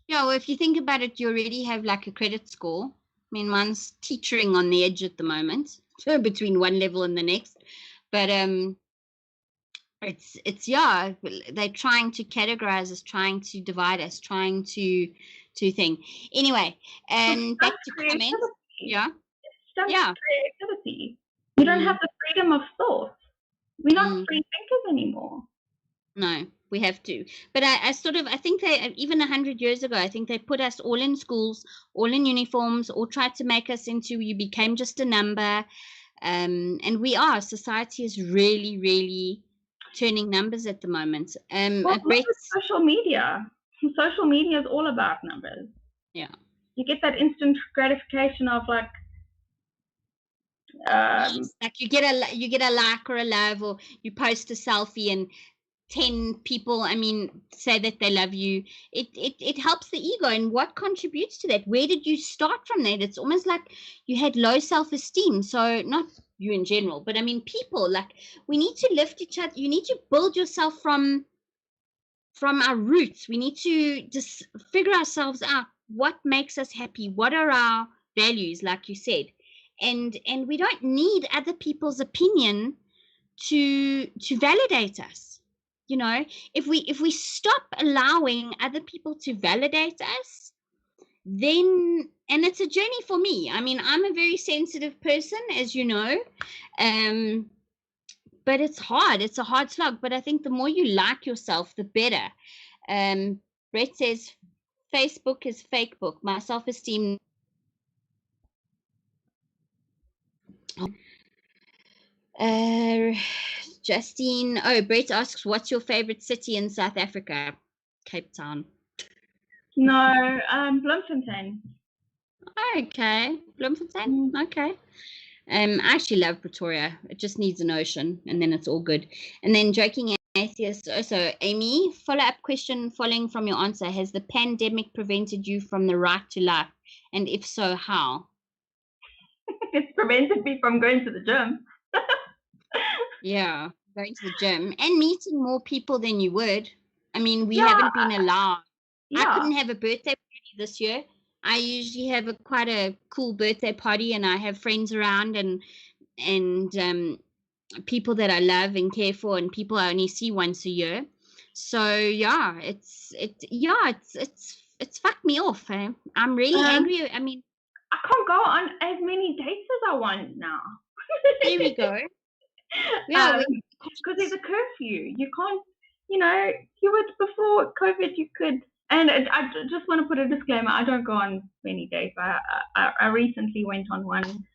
Yeah, well, if you think about it, you already have like a credit score. I mean, mine's teetering on the edge at the moment, between one level and the next. But it's they're trying to categorize us, trying to divide us, trying to think. Anyway, back to comments. Yeah. Creativity. We don't have the freedom of thought. We're not free thinkers anymore. No, we have to. But I think they, even 100 years ago, I think they put us all in schools, all in uniforms, or tried to make us into, you became just a number. And society is really, really turning numbers at the moment. Social media. Social media is all about numbers. Yeah. You get that instant gratification of like, like you get a like or a love, or you post a selfie and 10 people, say that they love you, it helps the ego. And what contributes to that? Where did you start from that? It's almost like you had low self-esteem. So not you in general, but people, like, we need to lift each other. You need to build yourself from our roots. We need to just figure ourselves out. What makes us happy? What are our values, like you said? And we don't need other people's opinion to validate us. If we stop allowing other people to validate us, then, and it's a journey for me. I'm a very sensitive person, as you know, but it's hard. It's a hard slog. But I think the more you like yourself, the better. Brett says, Facebook is fake book. My self-esteem. Justine, Brett asks, what's your favorite city in South Africa? Cape Town. No, Bloemfontein. Okay, Bloemfontein. Okay. I actually love Pretoria. It just needs an ocean, and then it's all good. And then joking atheist. So Aimee, follow-up question following from your answer: has the pandemic prevented you from the right to life, and if so, how? It's prevented me from going to the gym. Yeah, going to the gym and meeting more people than you would. We haven't been allowed. Yeah. I couldn't have a birthday party this year. I usually have quite a cool birthday party, and I have friends around and people that I love and care for, and people I only see once a year. So yeah, it's fucked me off. I'm really angry. I can't go on as many dates as I want now. There we go. Yeah, because there's a curfew. You can't, you would before COVID, you could. And I just want to put a disclaimer: I don't go on many dates. I recently went on one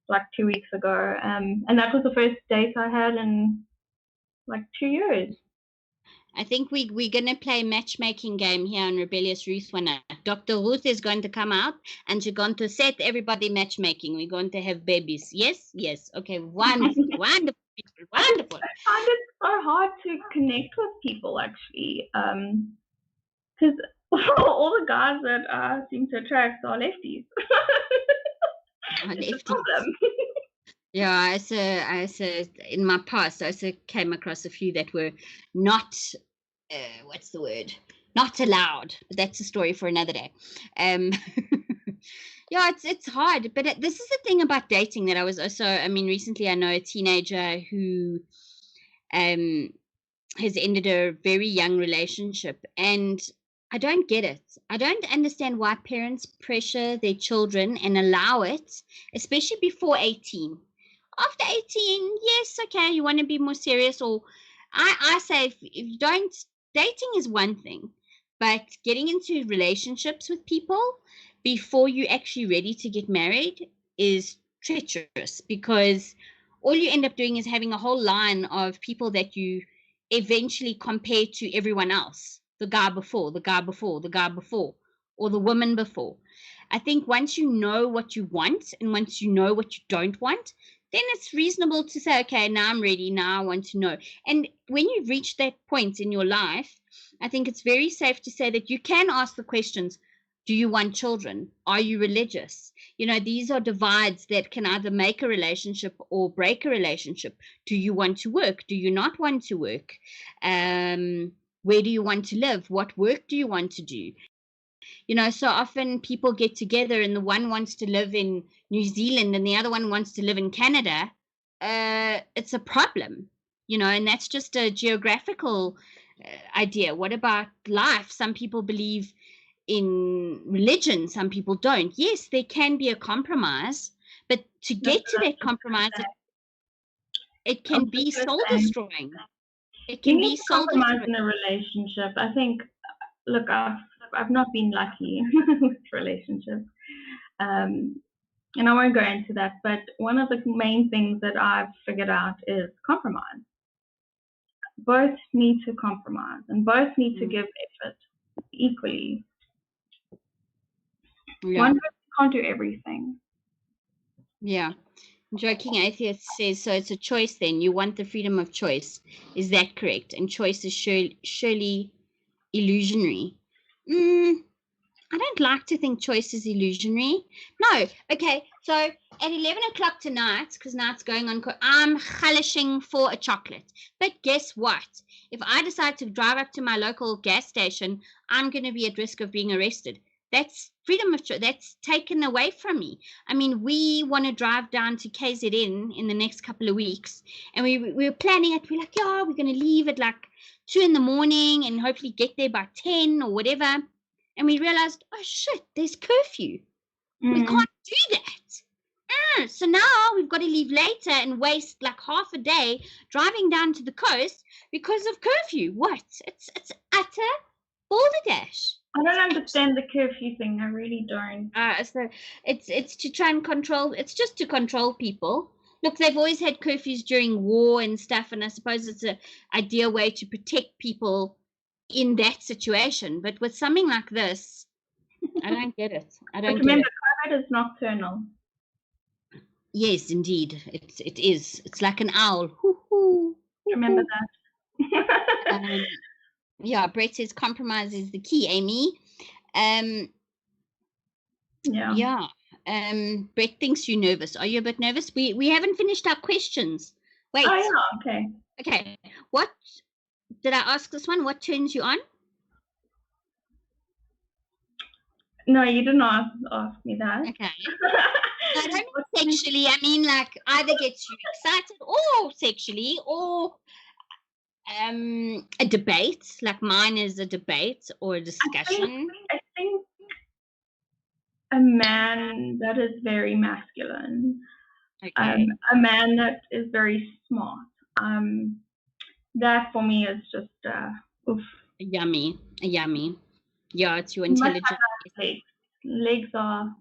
like 2 weeks ago, and that was the first date I had in like 2 years. I think we're going to play a matchmaking game here on Rebellious Ruth one night. Dr. Ruth is going to come out and she's going to set everybody matchmaking. We're going to have babies. Yes? Yes. Okay, wonderful, wonderful people, wonderful. I find it so hard to connect with people, actually, because all the guys that I seem to attract are lefties. Lefties. Yeah, I said in my past, I also came across a few that were not, what's the word? Not allowed. But that's a story for another day. Yeah, it's hard. But this is the thing about dating that I was also, recently I know a teenager who has ended a very young relationship, and I don't get it. I don't understand why parents pressure their children and allow it, especially before 18. After 18, yes, okay, you want to be more serious, or I say if you don't, dating is one thing, but getting into relationships with people before you're actually ready to get married is treacherous, because all you end up doing is having a whole line of people that you eventually compare to everyone else, the guy before, the guy before, the guy before, or the woman before. I think once you know what you want and once you know what you don't want, then it's reasonable to say, okay, now I'm ready. Now I want to know. And when you've reached that point in your life, I think it's very safe to say that you can ask the questions. Do you want children? Are you religious? These are divides that can either make a relationship or break a relationship. Do you want to work? Do you not want to work? Where do you want to live? What work do you want to do? So often people get together and the one wants to live in New Zealand and the other one wants to live in Canada. It's a problem, and that's just a geographical idea. What about life? Some people believe in religion, some people don't. Yes, there can be a compromise, but to get to that compromise, it can be soul destroying. It can be soul destroying in a relationship. I think, look, I've not been lucky with relationships, and I won't go into that, but one of the main things that I've figured out is compromise. Both need to compromise and both need to give effort equally. Yeah. One person can't do everything. Yeah. Joking Atheist says, so it's a choice then. You want the freedom of choice. Is that correct? And choice is surely illusionary. I don't like to think choice is illusionary. No. Okay, so at 11 o'clock tonight, because now it's going on, I'm relishing for a chocolate. But guess what? If I decide to drive up to my local gas station, I'm going to be at risk of being arrested. That's freedom of choice. That's taken away from me. I mean, we want to drive down to KZN in the next couple of weeks, and we were planning it. We're like, yeah, we're going to leave at like 2 in the morning and hopefully get there by 10 or whatever. And we realized, oh shit, there's curfew. We can't do that. So now we've got to leave later and waste like half a day driving down to the coast because of curfew. What? It's utter balderdash. I don't understand the curfew thing. I really don't. So it's to try and control. It's just to control people. Look, they've always had curfews during war and stuff, and I suppose it's an ideal way to protect people in that situation. But with something like this, I don't get it. I don't remember, get it. COVID is nocturnal. Yes, indeed. It is. It's like an owl. Hoo-hoo. Remember that. Yeah, Brett says compromise is the key, Aimee. Yeah. Brett thinks you're nervous. Are you a bit nervous? We haven't finished our questions. Wait. Oh, yeah, okay. Okay. What did I ask this one? What turns you on? No, you didn't ask me that. Okay. I don't mean sexually. I mean, like, either gets you excited or sexually, or a debate. Like mine is a debate or a discussion. I think a man that is very masculine. Okay. A man that is very smart. That for me is just oof. Yummy. Yeah, it's your intelligence. Legs are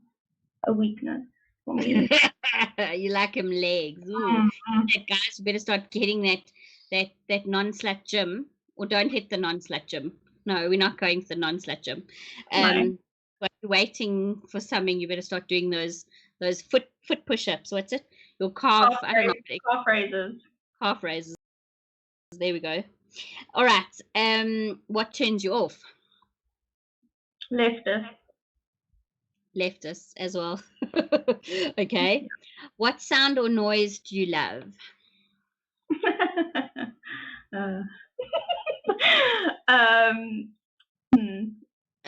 a weakness for me. You like him legs. That guys, you better start getting that non-slut gym, or don't hit the non-slut gym. No, we're not going to the non-slut gym. But you're waiting for something, you better start doing those foot push-ups. What's it? Your calf. I don't know. Calf raises. Calf raises. There we go. All right. What turns you off? Leftist as well. Okay. What sound or noise do you love? A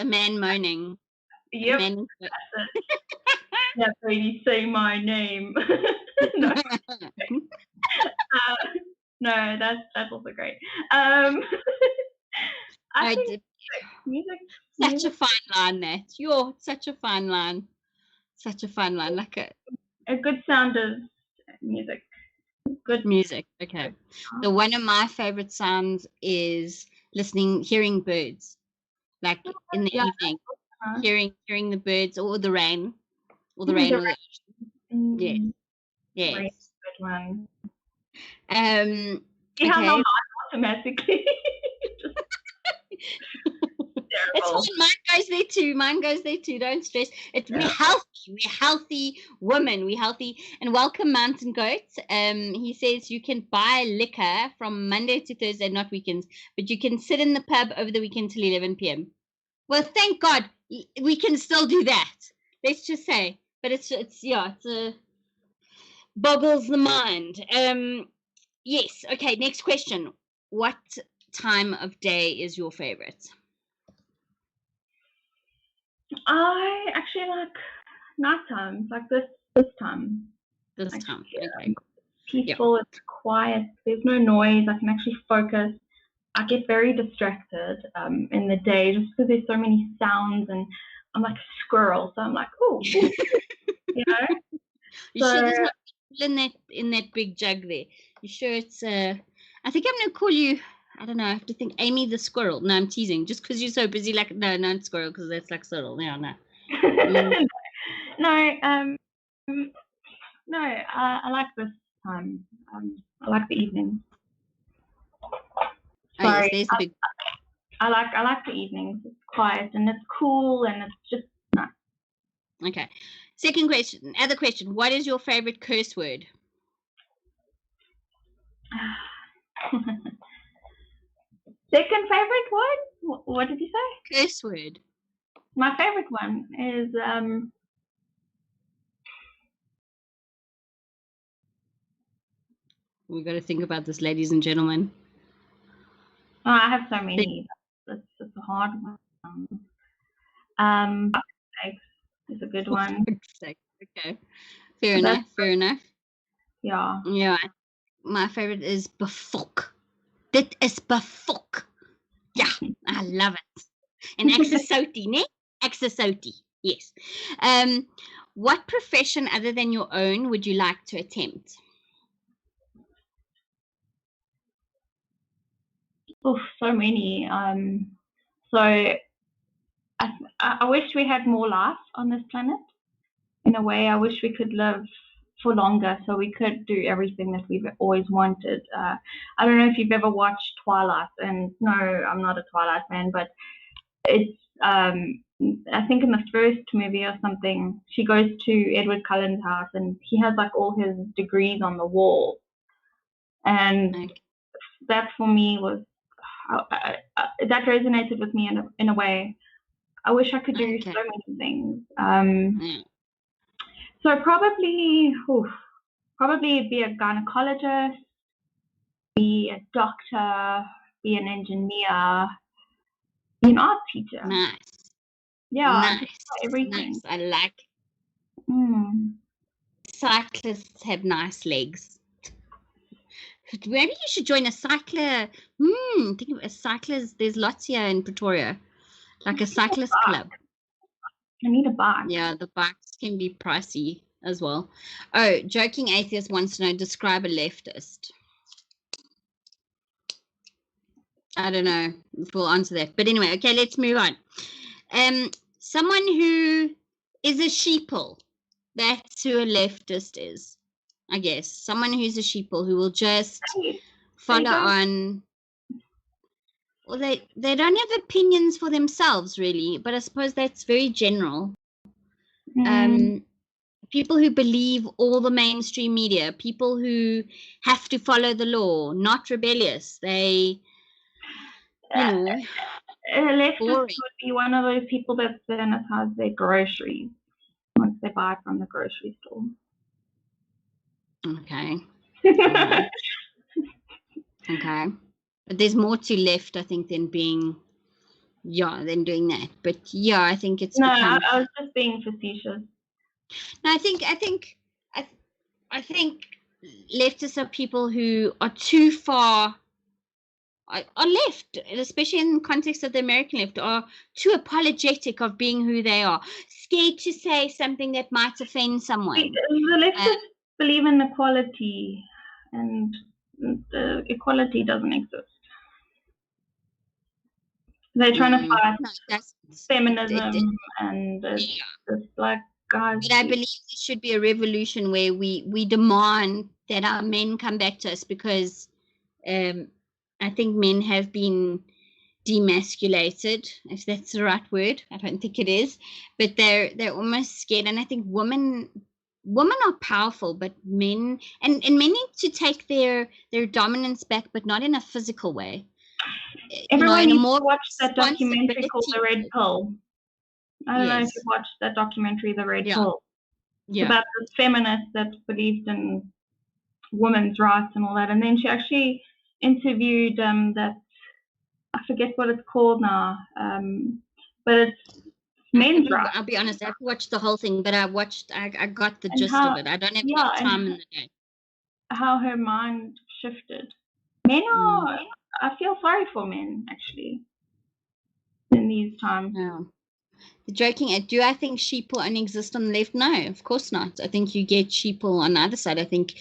man moaning. Yep. Yeah, baby, say my name. No, that's also great. I think music. Such a fine line, that. You're such a fine line. Such a fine line. Like a good sound of music. Good music. Okay. So one of my favorite sounds is hearing birds. Like in the evening. Hearing the birds or the rain. Or the rain or the ocean. Yes. Good one. Okay. How automatically. It's fine. Mine goes there too. Don't stress. We're healthy women. We're healthy. And welcome, Mountain Goat. He says you can buy liquor from Monday to Thursday, not weekends, but you can sit in the pub over the weekend till 11 p.m. Well, thank God we can still do that. Let's just say, but it's boggles the mind. Yes. Okay. Next question. What time of day is your favorite? I actually like night times, like this time. This time, okay. Peaceful, it's quiet, there's no noise, I can actually focus. I get very distracted in the day just because there's so many sounds, and I'm like a squirrel, so I'm like, oh, you know? You sure there's not in that big jug there? You sure it's I think I'm gonna call you, I don't know, I have to think, Aimee the squirrel. No, I'm teasing. Just because you're so busy, like, no, not squirrel, because that's like squirrel. No. No, I like this time. I like the evenings. Sorry, yes, there's big... I like the evenings. It's quiet and it's cool and it's just nice. Okay. Second question, other question. What is your favorite curse word? Second favorite word? What did you say? Curse word. My favorite one is We've got to think about this, ladies and gentlemen. oh, I have so many. It's a hard one. Is a good one. Okay. Fair enough. Fair enough. Yeah. Yeah. My favorite is befok. Dit is befok. Yeah, I love it. And exasoti, ne? Exasoti. Yes. What profession other than your own would you like to attempt? Oh, so many. So I wish we had more life on this planet. In a way, I wish we could live for longer so we could do everything that we've always wanted. I don't know if you've ever watched Twilight, and no, I'm not a Twilight fan, but it's I think in the first movie or something, she goes to Edward Cullen's house and he has like all his degrees on the wall, and that for me was that resonated with me in a way. I wish I could do so many things. So probably be a gynecologist, be a doctor, be an engineer, be an art teacher. Nice. Yeah, nice. Everything. Nice. I like it. Cyclists have nice legs. Maybe you should join a cycler. Think of a cyclist. There's lots here in Pretoria, like a cyclist club. I need a bike. Yeah, the bikes can be pricey as well. Oh, Joking Atheist wants to know, describe a leftist. I don't know if we'll answer that. But anyway, okay, let's move on. Someone who is a sheeple. That's who a leftist is, I guess. Someone who's a sheeple who will just follow on. Well, they don't have opinions for themselves, really, but I suppose that's very general. People who believe all the mainstream media, people who have to follow the law, not rebellious. They, you know, a leftist would be one of those people that sanitize their groceries once they buy from the grocery store. Okay. Okay. But there's more to left, I think, than doing that. But yeah, I think it's I was just being facetious. No, I think leftists are people who are too far are left, especially in the context of the American left, are too apologetic of being who they are, scared to say something that might offend someone. The leftists believe in equality, and equality doesn't exist. They're trying to fight feminism, and it's like, guys. But I believe there should be a revolution where we demand that our men come back to us, because I think men have been demasculated, if that's the right word. I don't think it is, but they're almost scared. And I think women are powerful, but men and men need to take their dominance back, but not in a physical way. Everyone needs to watch that documentary called The Red Pill. I don't know if you watched that documentary, The Red Pill. It's about this feminist that believed in women's rights and all that. And then she actually interviewed that, I forget what it's called now, but it's men's rights. I'll be honest, I haven't watched the whole thing, but I got the gist of it. I don't have enough time in the day. How her mind shifted. Men are, I feel sorry for men, actually, in these times. Yeah. Joking, do I think sheeple only exist on the left? No, of course not. I think you get sheeple on the other side. I think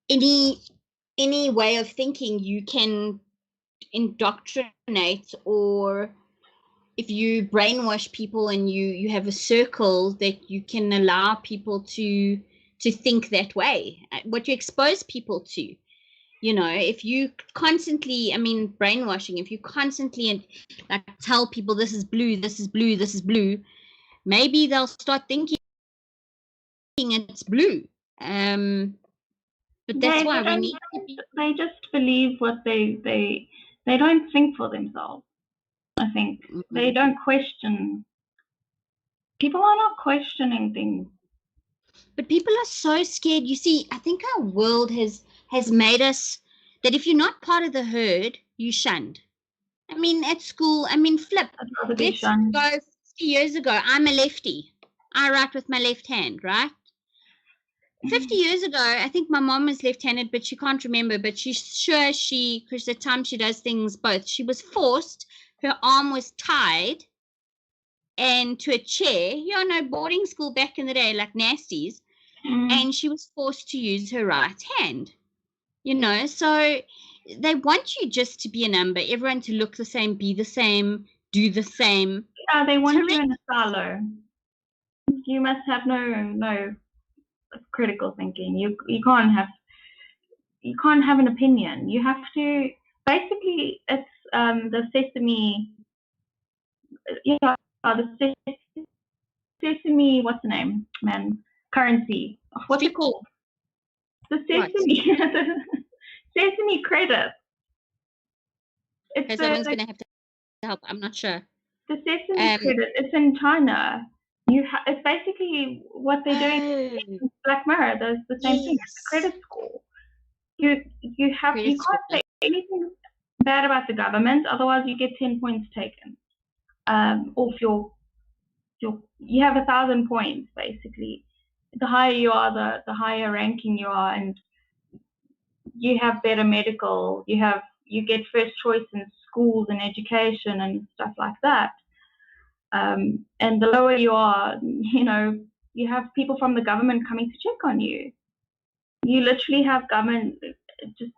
any way of thinking you can indoctrinate, or if you brainwash people and you have a circle that you can allow people to think that way, what you expose people to. If you constantly, brainwashing, if you constantly tell people this is blue, this is blue, this is blue, maybe they'll start thinking it's blue. But that's why we need to be. They just believe what they don't think for themselves. I think they don't question. People are not questioning things. But people are so scared. You see, I think our world has made us that if you're not part of the herd, you're shunned. I mean, at school, flip. Let's go 50 years ago. I'm a lefty. I write with my left hand, right? 50 years ago, I think my mom was left-handed, but she can't remember. But she's sure because the time she does things both. She was forced. Her arm was tied and to a chair. Boarding school back in the day, like nasties. And she was forced to use her right hand. So they want you just to be a number, everyone to look the same, be the same, do the same. Yeah, they want you in a silo. You must have no critical thinking. You can't have an opinion. You have to basically it's the sesame. Yeah, the sesame. What's the name, man? Currency. What's it called? The sesame. Sesame credit. Someone's going to have to help. I'm not sure. The sesame credit. It's in China. It's basically what they're doing in Black Mirror. There's the same thing. It's a credit score. You can't say anything bad about the government, otherwise you get 10 points taken. Off you have 1,000 points basically. The higher you are, the higher ranking you are, and you have better medical. You get first choice in schools and education and stuff like that. And the lower you are, you have people from the government coming to check on you. You literally have government just,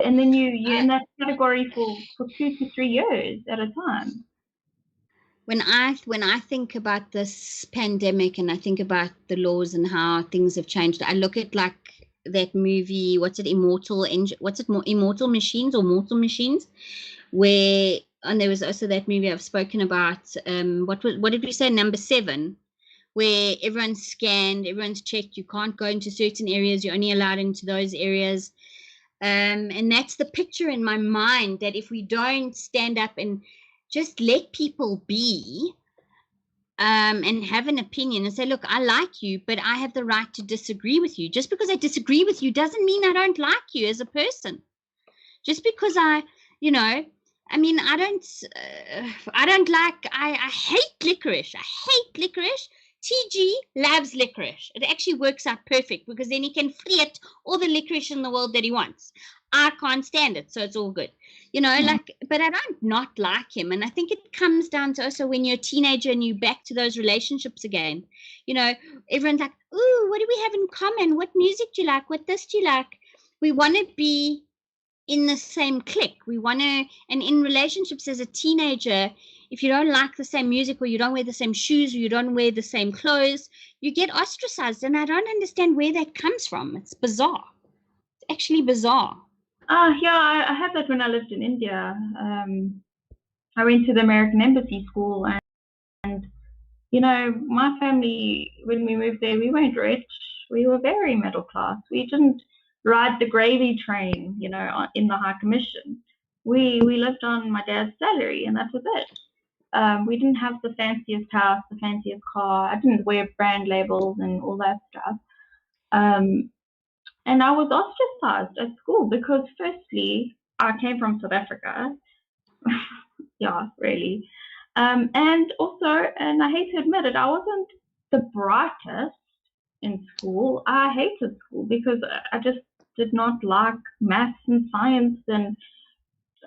and then you're in that category for 2 to 3 years at a time. When I think about this pandemic and I think about the laws and how things have changed, I look at like that movie, Immortal Machines or Mortal Machines, where, and there was also that movie I've spoken about, what did we say, number 7, where everyone's scanned, everyone's checked, you can't go into certain areas, you're only allowed into those areas. And that's the picture in my mind, that if we don't stand up and just let people be, and have an opinion and say, look, I like you, but I have the right to disagree with you. Just because I disagree with you doesn't mean I don't like you as a person. Just because I hate licorice. I hate licorice. TG loves licorice. It actually works out perfect because then he can fleet all the licorice in the world that he wants. I can't stand it, so it's all good. But I don't not like him. And I think it comes down to also when you're a teenager and you're back to those relationships again. Everyone's like, ooh, what do we have in common? What music do you like? What this do you like? We want to be in the same clique. We want to, and in relationships as a teenager, if you don't like the same music or you don't wear the same shoes or you don't wear the same clothes, you get ostracized. And I don't understand where that comes from. It's bizarre. It's actually bizarre. Yeah, I had that when I lived in India. I went to the American Embassy school, and my family, when we moved there, we weren't rich. We were very middle class. We didn't ride the gravy train, in the High Commission. We lived on my dad's salary, and that was it. We didn't have the fanciest house, the fanciest car. I didn't wear brand labels and all that stuff. And I was ostracized at school because, firstly, I came from South Africa. Yeah, really. And also, and I hate to admit it, I wasn't the brightest in school. I hated school because I just did not like maths and science and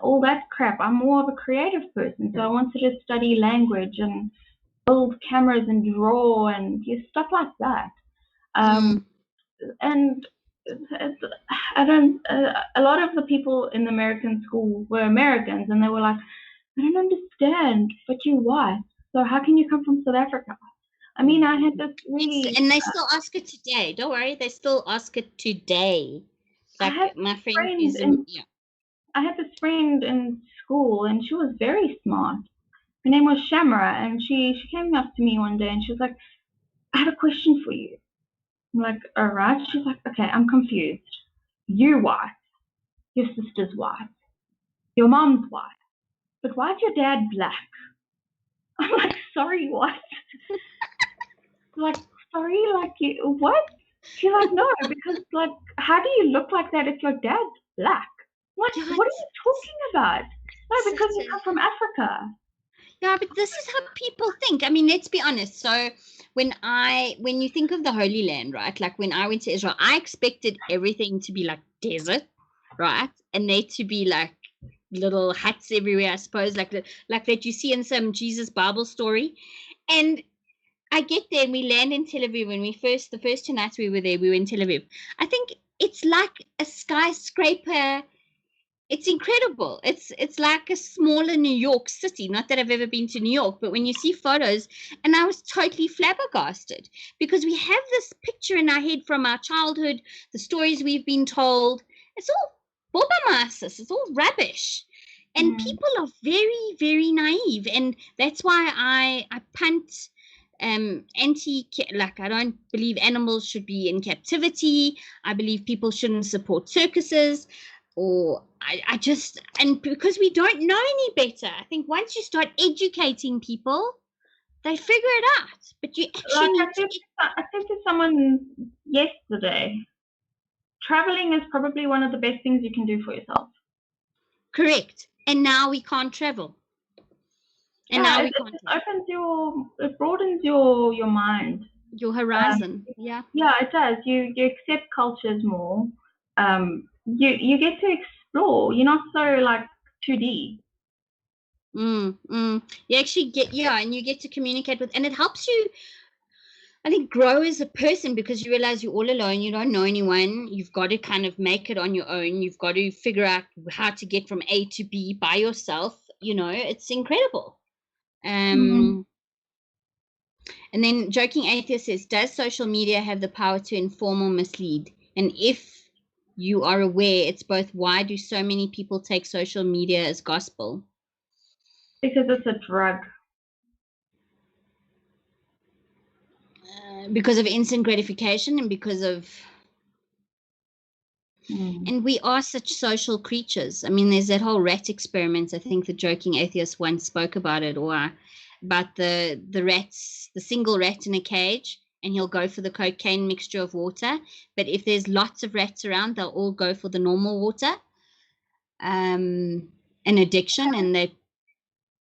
all that crap. I'm more of a creative person, so I wanted to study language and build cameras and draw and stuff like that. And a lot of the people in the American school were Americans, and they were like, I don't understand, but you're white, so how can you come from South Africa? I had this really... And they still ask it today. Don't worry, they still ask it today. Like my friend is I had this friend in school, and she was very smart. Her name was Shamara, and she came up to me one day, and she was like, I have a question for you. I'm like, all right. She's like, okay, I'm confused. You white. Your sister's white. Your mom's white. But why's your dad black? I'm like, sorry, what? Like, sorry, like, what? She's like, no, because, like, how do you look like that if your dad's black? Like, Yeah, what are you talking about? No, because you come from Africa. Yeah, but this is how people think. I mean, let's be honest. So when you think of the Holy Land, right? Like when I went to Israel, I expected everything to be like desert, right? And they to be like little huts everywhere, I suppose, like that you see in some Jesus Bible story. And I get there and we land in Tel Aviv. When the first 2 nights we were there, we were in Tel Aviv. I think it's like a skyscraper. It's incredible. It's like a smaller New York City. Not that I've ever been to New York, but when you see photos, and I was totally flabbergasted because we have this picture in our head from our childhood, the stories we've been told. It's all bobamasis. It's all rubbish. And people are very, very naive. And that's why I punt I don't believe animals should be in captivity. I believe people shouldn't support circuses. Or I just, and because we don't know any better, I think once you start educating people, they figure it out. But you actually I said to someone yesterday, traveling is probably one of the best things you can do for yourself. Correct. And now we can't travel. And now we can't. It broadens your mind. Your horizon. Yeah. Yeah, it does. You accept cultures more. You get to explore. You're not so like 2D. You actually and you get to communicate with, and it helps you, I think, grow as a person because you realize you're all alone. You don't know anyone. You've got to kind of make it on your own. You've got to figure out how to get from A to B by yourself. It's incredible. And then Joking Atheist says, does social media have the power to inform or mislead? And if you are aware, it's both, why do so many people take social media as gospel? Because it's a drug. Because of instant gratification and because of... And we are such social creatures. I mean, there's that whole rat experiment. I think the Joking Atheist once spoke about it, or about the rats, the single rat in a cage, and he'll go for the cocaine mixture of water. But if there's lots of rats around, they'll all go for the normal water. An addiction, and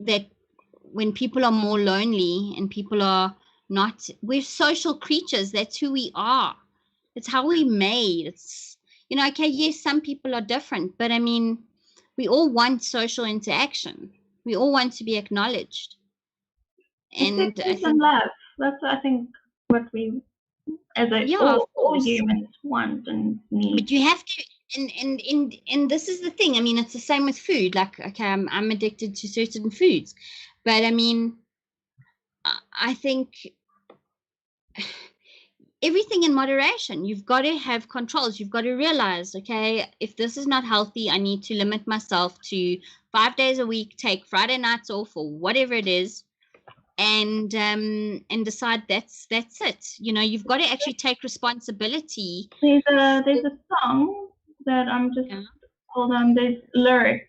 that when people are more lonely and people are not, we're social creatures. That's who we are. It's how we're made. It's, okay, yes, some people are different, but I mean, we all want social interaction. We all want to be acknowledged. And I think love. That's, I think, what we, as all humans, want and need. But you have to, and this is the thing. I mean, it's the same with food. Like, okay, I'm addicted to certain foods, but I mean, I think everything in moderation. You've got to have controls. You've got to realize, okay, if this is not healthy, I need to limit myself to 5 days a week, take Friday nights off or whatever it is, and decide that's it. You've got to actually take responsibility. There's a song that I'm just hold on. There's lyrics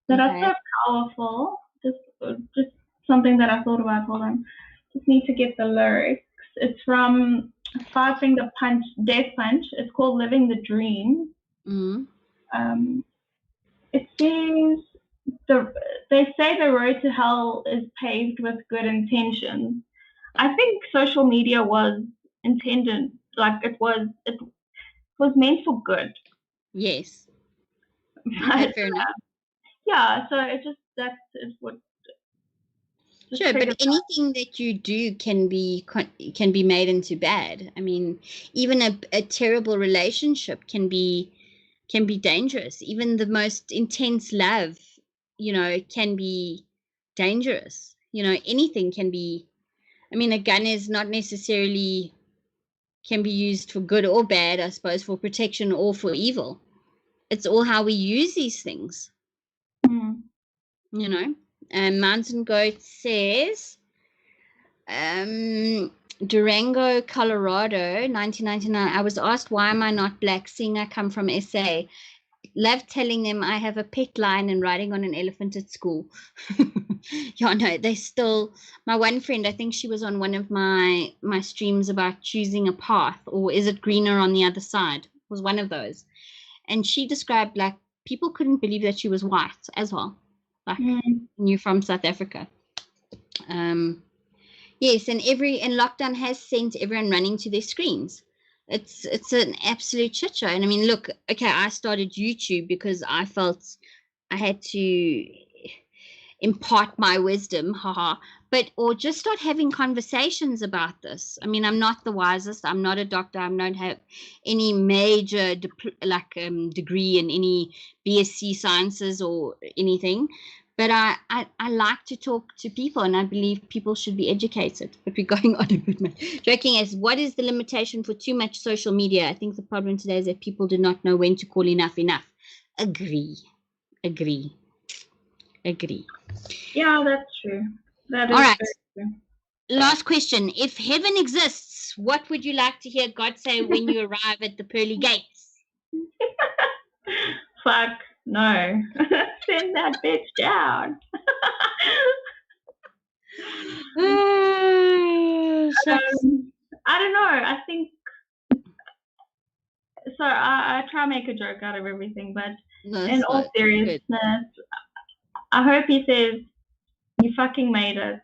that are so powerful. Just something that I thought about. Hold on. Just need to get the lyrics. It's from Five Finger Punch, Death Punch. It's called Living the Dream. It says they say the road to hell is paved with good intentions. I think social media was intended, like it was meant for good. Yes. But, fair enough. Yeah, so that is what. Sure, but anything that you do can be made into bad. I mean, even a terrible relationship can be dangerous. Even the most intense love, can be dangerous. Anything can be. I mean, a gun is not necessarily can be used for good or bad, I suppose, for protection or for evil. It's all how we use these things. Mountain Goat says, Durango, Colorado, 1999. I was asked, why am I not black, seeing I come from SA? Love telling them I have a pet lion and riding on an elephant at school. Yeah, no, they still, my one friend, I think she was on one of my streams about choosing a path, or is it greener on the other side? It was one of those. And she described, like, people couldn't believe that she was white as well. Like, knew from South Africa. Yes, and lockdown has sent everyone running to their screens. It's an absolute shit show. And I mean, look, okay, I started YouTube because I felt I had to impart my wisdom, or just start having conversations about this. I mean, I'm not the wisest. I'm not a doctor. I don't have any major degree in any BSc sciences or anything. But I like to talk to people, and I believe people should be educated. But we're going on a bit much. Joking as, what is the limitation for too much social media? I think the problem today is that people do not know when to call enough enough. Agree. Yeah, that's true. That is all right. very true. Last question. If heaven exists, what would you like to hear God say when you arrive at the pearly gates? Fuck no. Send that bitch down. I don't know. I think so. I try to make a joke out of everything, but in all seriousness, I hope he says, "You fucking made it."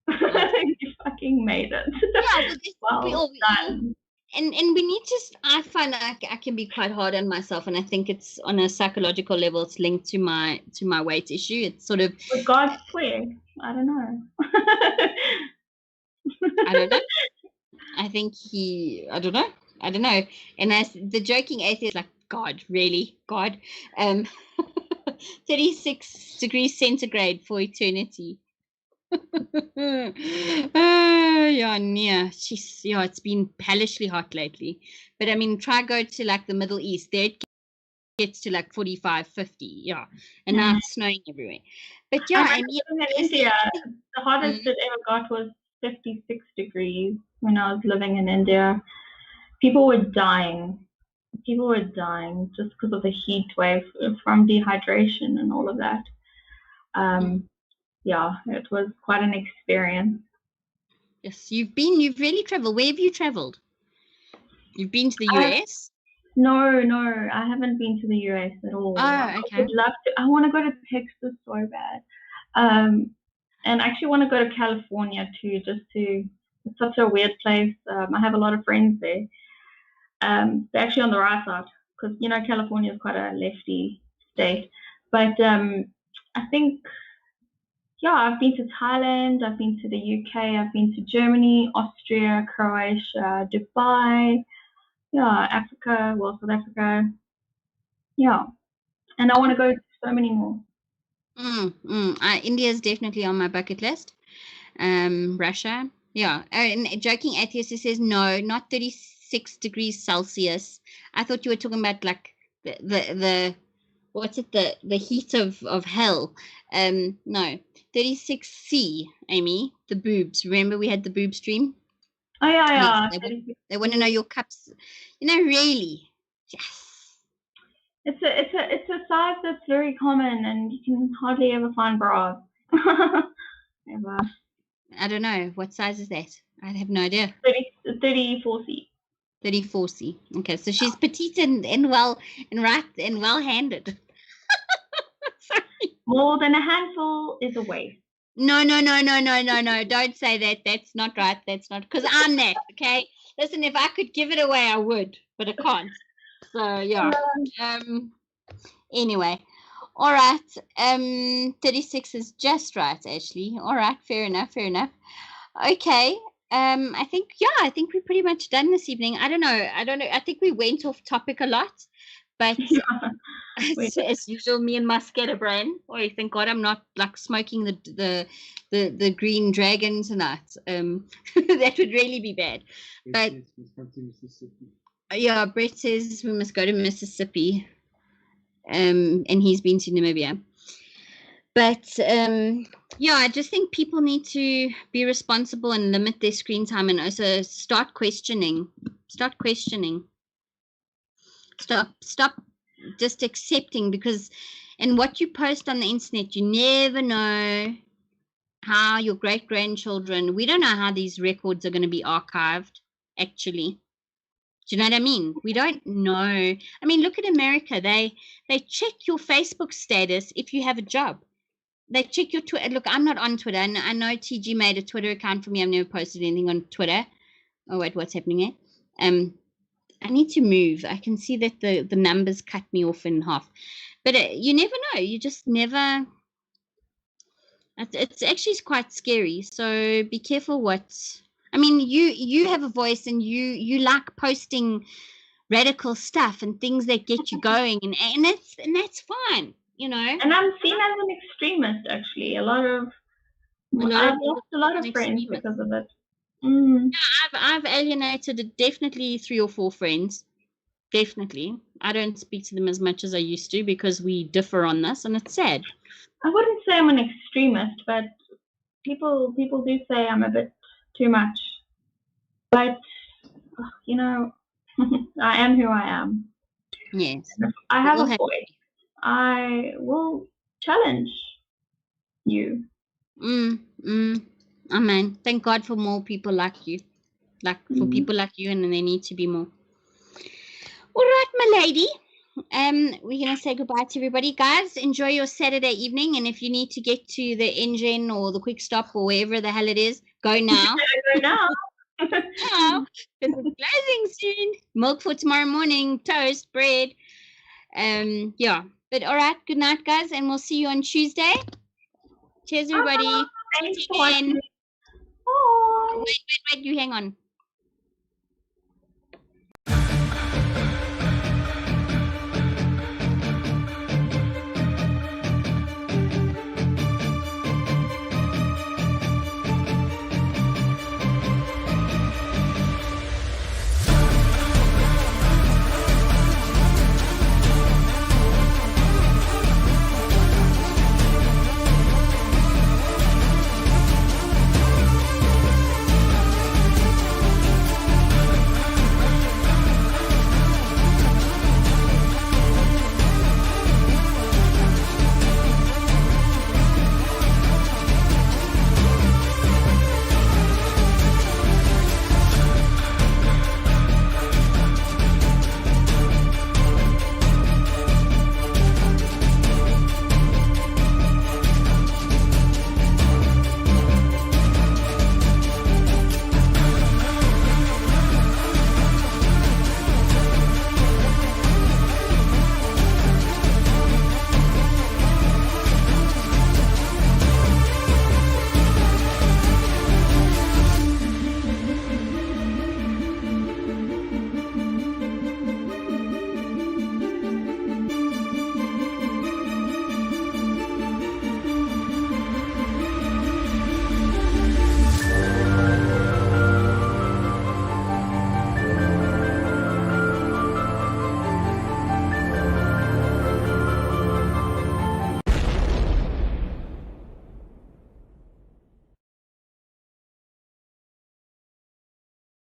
You fucking made it. Yeah, well done. And we need to, I find I can be quite hard on myself, and I think it's on a psychological level, it's linked to my weight issue. It's sort of with God's swear. I don't know. I don't know. I think I don't know. And as the joking atheist, like, God, really? God? 36 degrees centigrade for eternity. It's been hellishly hot lately. But I mean, try go to like the Middle East. There it gets to like 45, 50. And now it's snowing everywhere. But in India, the hottest it ever got was 56 degrees when I was living in India. People were dying just because of the heat wave from dehydration and all of that. Yeah, it was quite an experience. Yes, you've really traveled. Where have you traveled? You've been to the US? No, I haven't been to the US at all. Oh, okay. I would love to. I want to go to Texas so bad. And I actually want to go to California too, it's such a weird place. I have a lot of friends there. They're actually on the right side, because, California is quite a lefty state. But I think, I've been to Thailand, I've been to the UK, I've been to Germany, Austria, Croatia, Dubai, Africa, South Africa. Yeah. And I want to go to so many more. India is definitely on my bucket list. Russia. Yeah. And joking atheist says, no, not 36 degrees Celsius. I thought you were talking about like the what's it, the heat of hell. No, 36C, Aimee, the boobs. Remember we had the boob stream? Oh yeah. They want to know your cups. Really. Yes. It's a size that's very common, and you can hardly ever find bras. Ever. I don't know. What size is that? I have no idea. 34C. 34C. Okay, so she's petite and well handed. More than a handful is a waste. No. Don't say that. That's not right. That's not, because I'm that. Okay. Listen, if I could give it away, I would, but I can't. So yeah. Anyway. All right. 36 is just right, Ashley. All right. Fair enough. Okay. I think we're pretty much done this evening. I don't know. I think we went off topic a lot, but as usual, me and my scatterbrain. Oh, you thank God I'm not like smoking the green dragon tonight. That would really be bad. But yeah, Brett says we must go to Mississippi. And he's been to Namibia. But yeah, I just think people need to be responsible and limit their screen time, and also start questioning. Stop just accepting, because and what you post on the internet, you never know how your great-grandchildren, we don't know how these records are going to be archived, actually. Do you know what I mean? We don't know. I mean, look at America. They check your Facebook status if you have a job. They check your Twitter. Look, I'm not on Twitter. And I know TG made a Twitter account for me. I've never posted anything on Twitter. Oh, wait, what's happening here? I need to move. I can see that the numbers cut me off in half. But you never know. You just never... It's actually quite scary. So be careful what... I mean, you have a voice, and you like posting radical stuff and things that get you going, and that's fine, you know. And I'm seen as an extremist, actually. I've lost a lot of friends because of it. Yeah, I've alienated definitely 3 or 4 friends. Definitely. I don't speak to them as much as I used to because we differ on this, and it's sad. I wouldn't say I'm an extremist, but people do say I'm a bit too much. But, you know, I am who I am. Yes. And if I have a voice, I will challenge you. Amen. Thank God for more people like you. For people like you, and there need to be more. All right, my lady. We're going to say goodbye to everybody. Guys, enjoy your Saturday evening. And if you need to get to the engine or the quick stop or wherever the hell it is, go now. Go now. Now, because it's closing soon. Milk for tomorrow morning, toast, bread. Yeah. But all right, good night, guys, and we'll see you on Tuesday. Cheers, everybody. Thanks again. for watching. Bye. Wait, you hang on.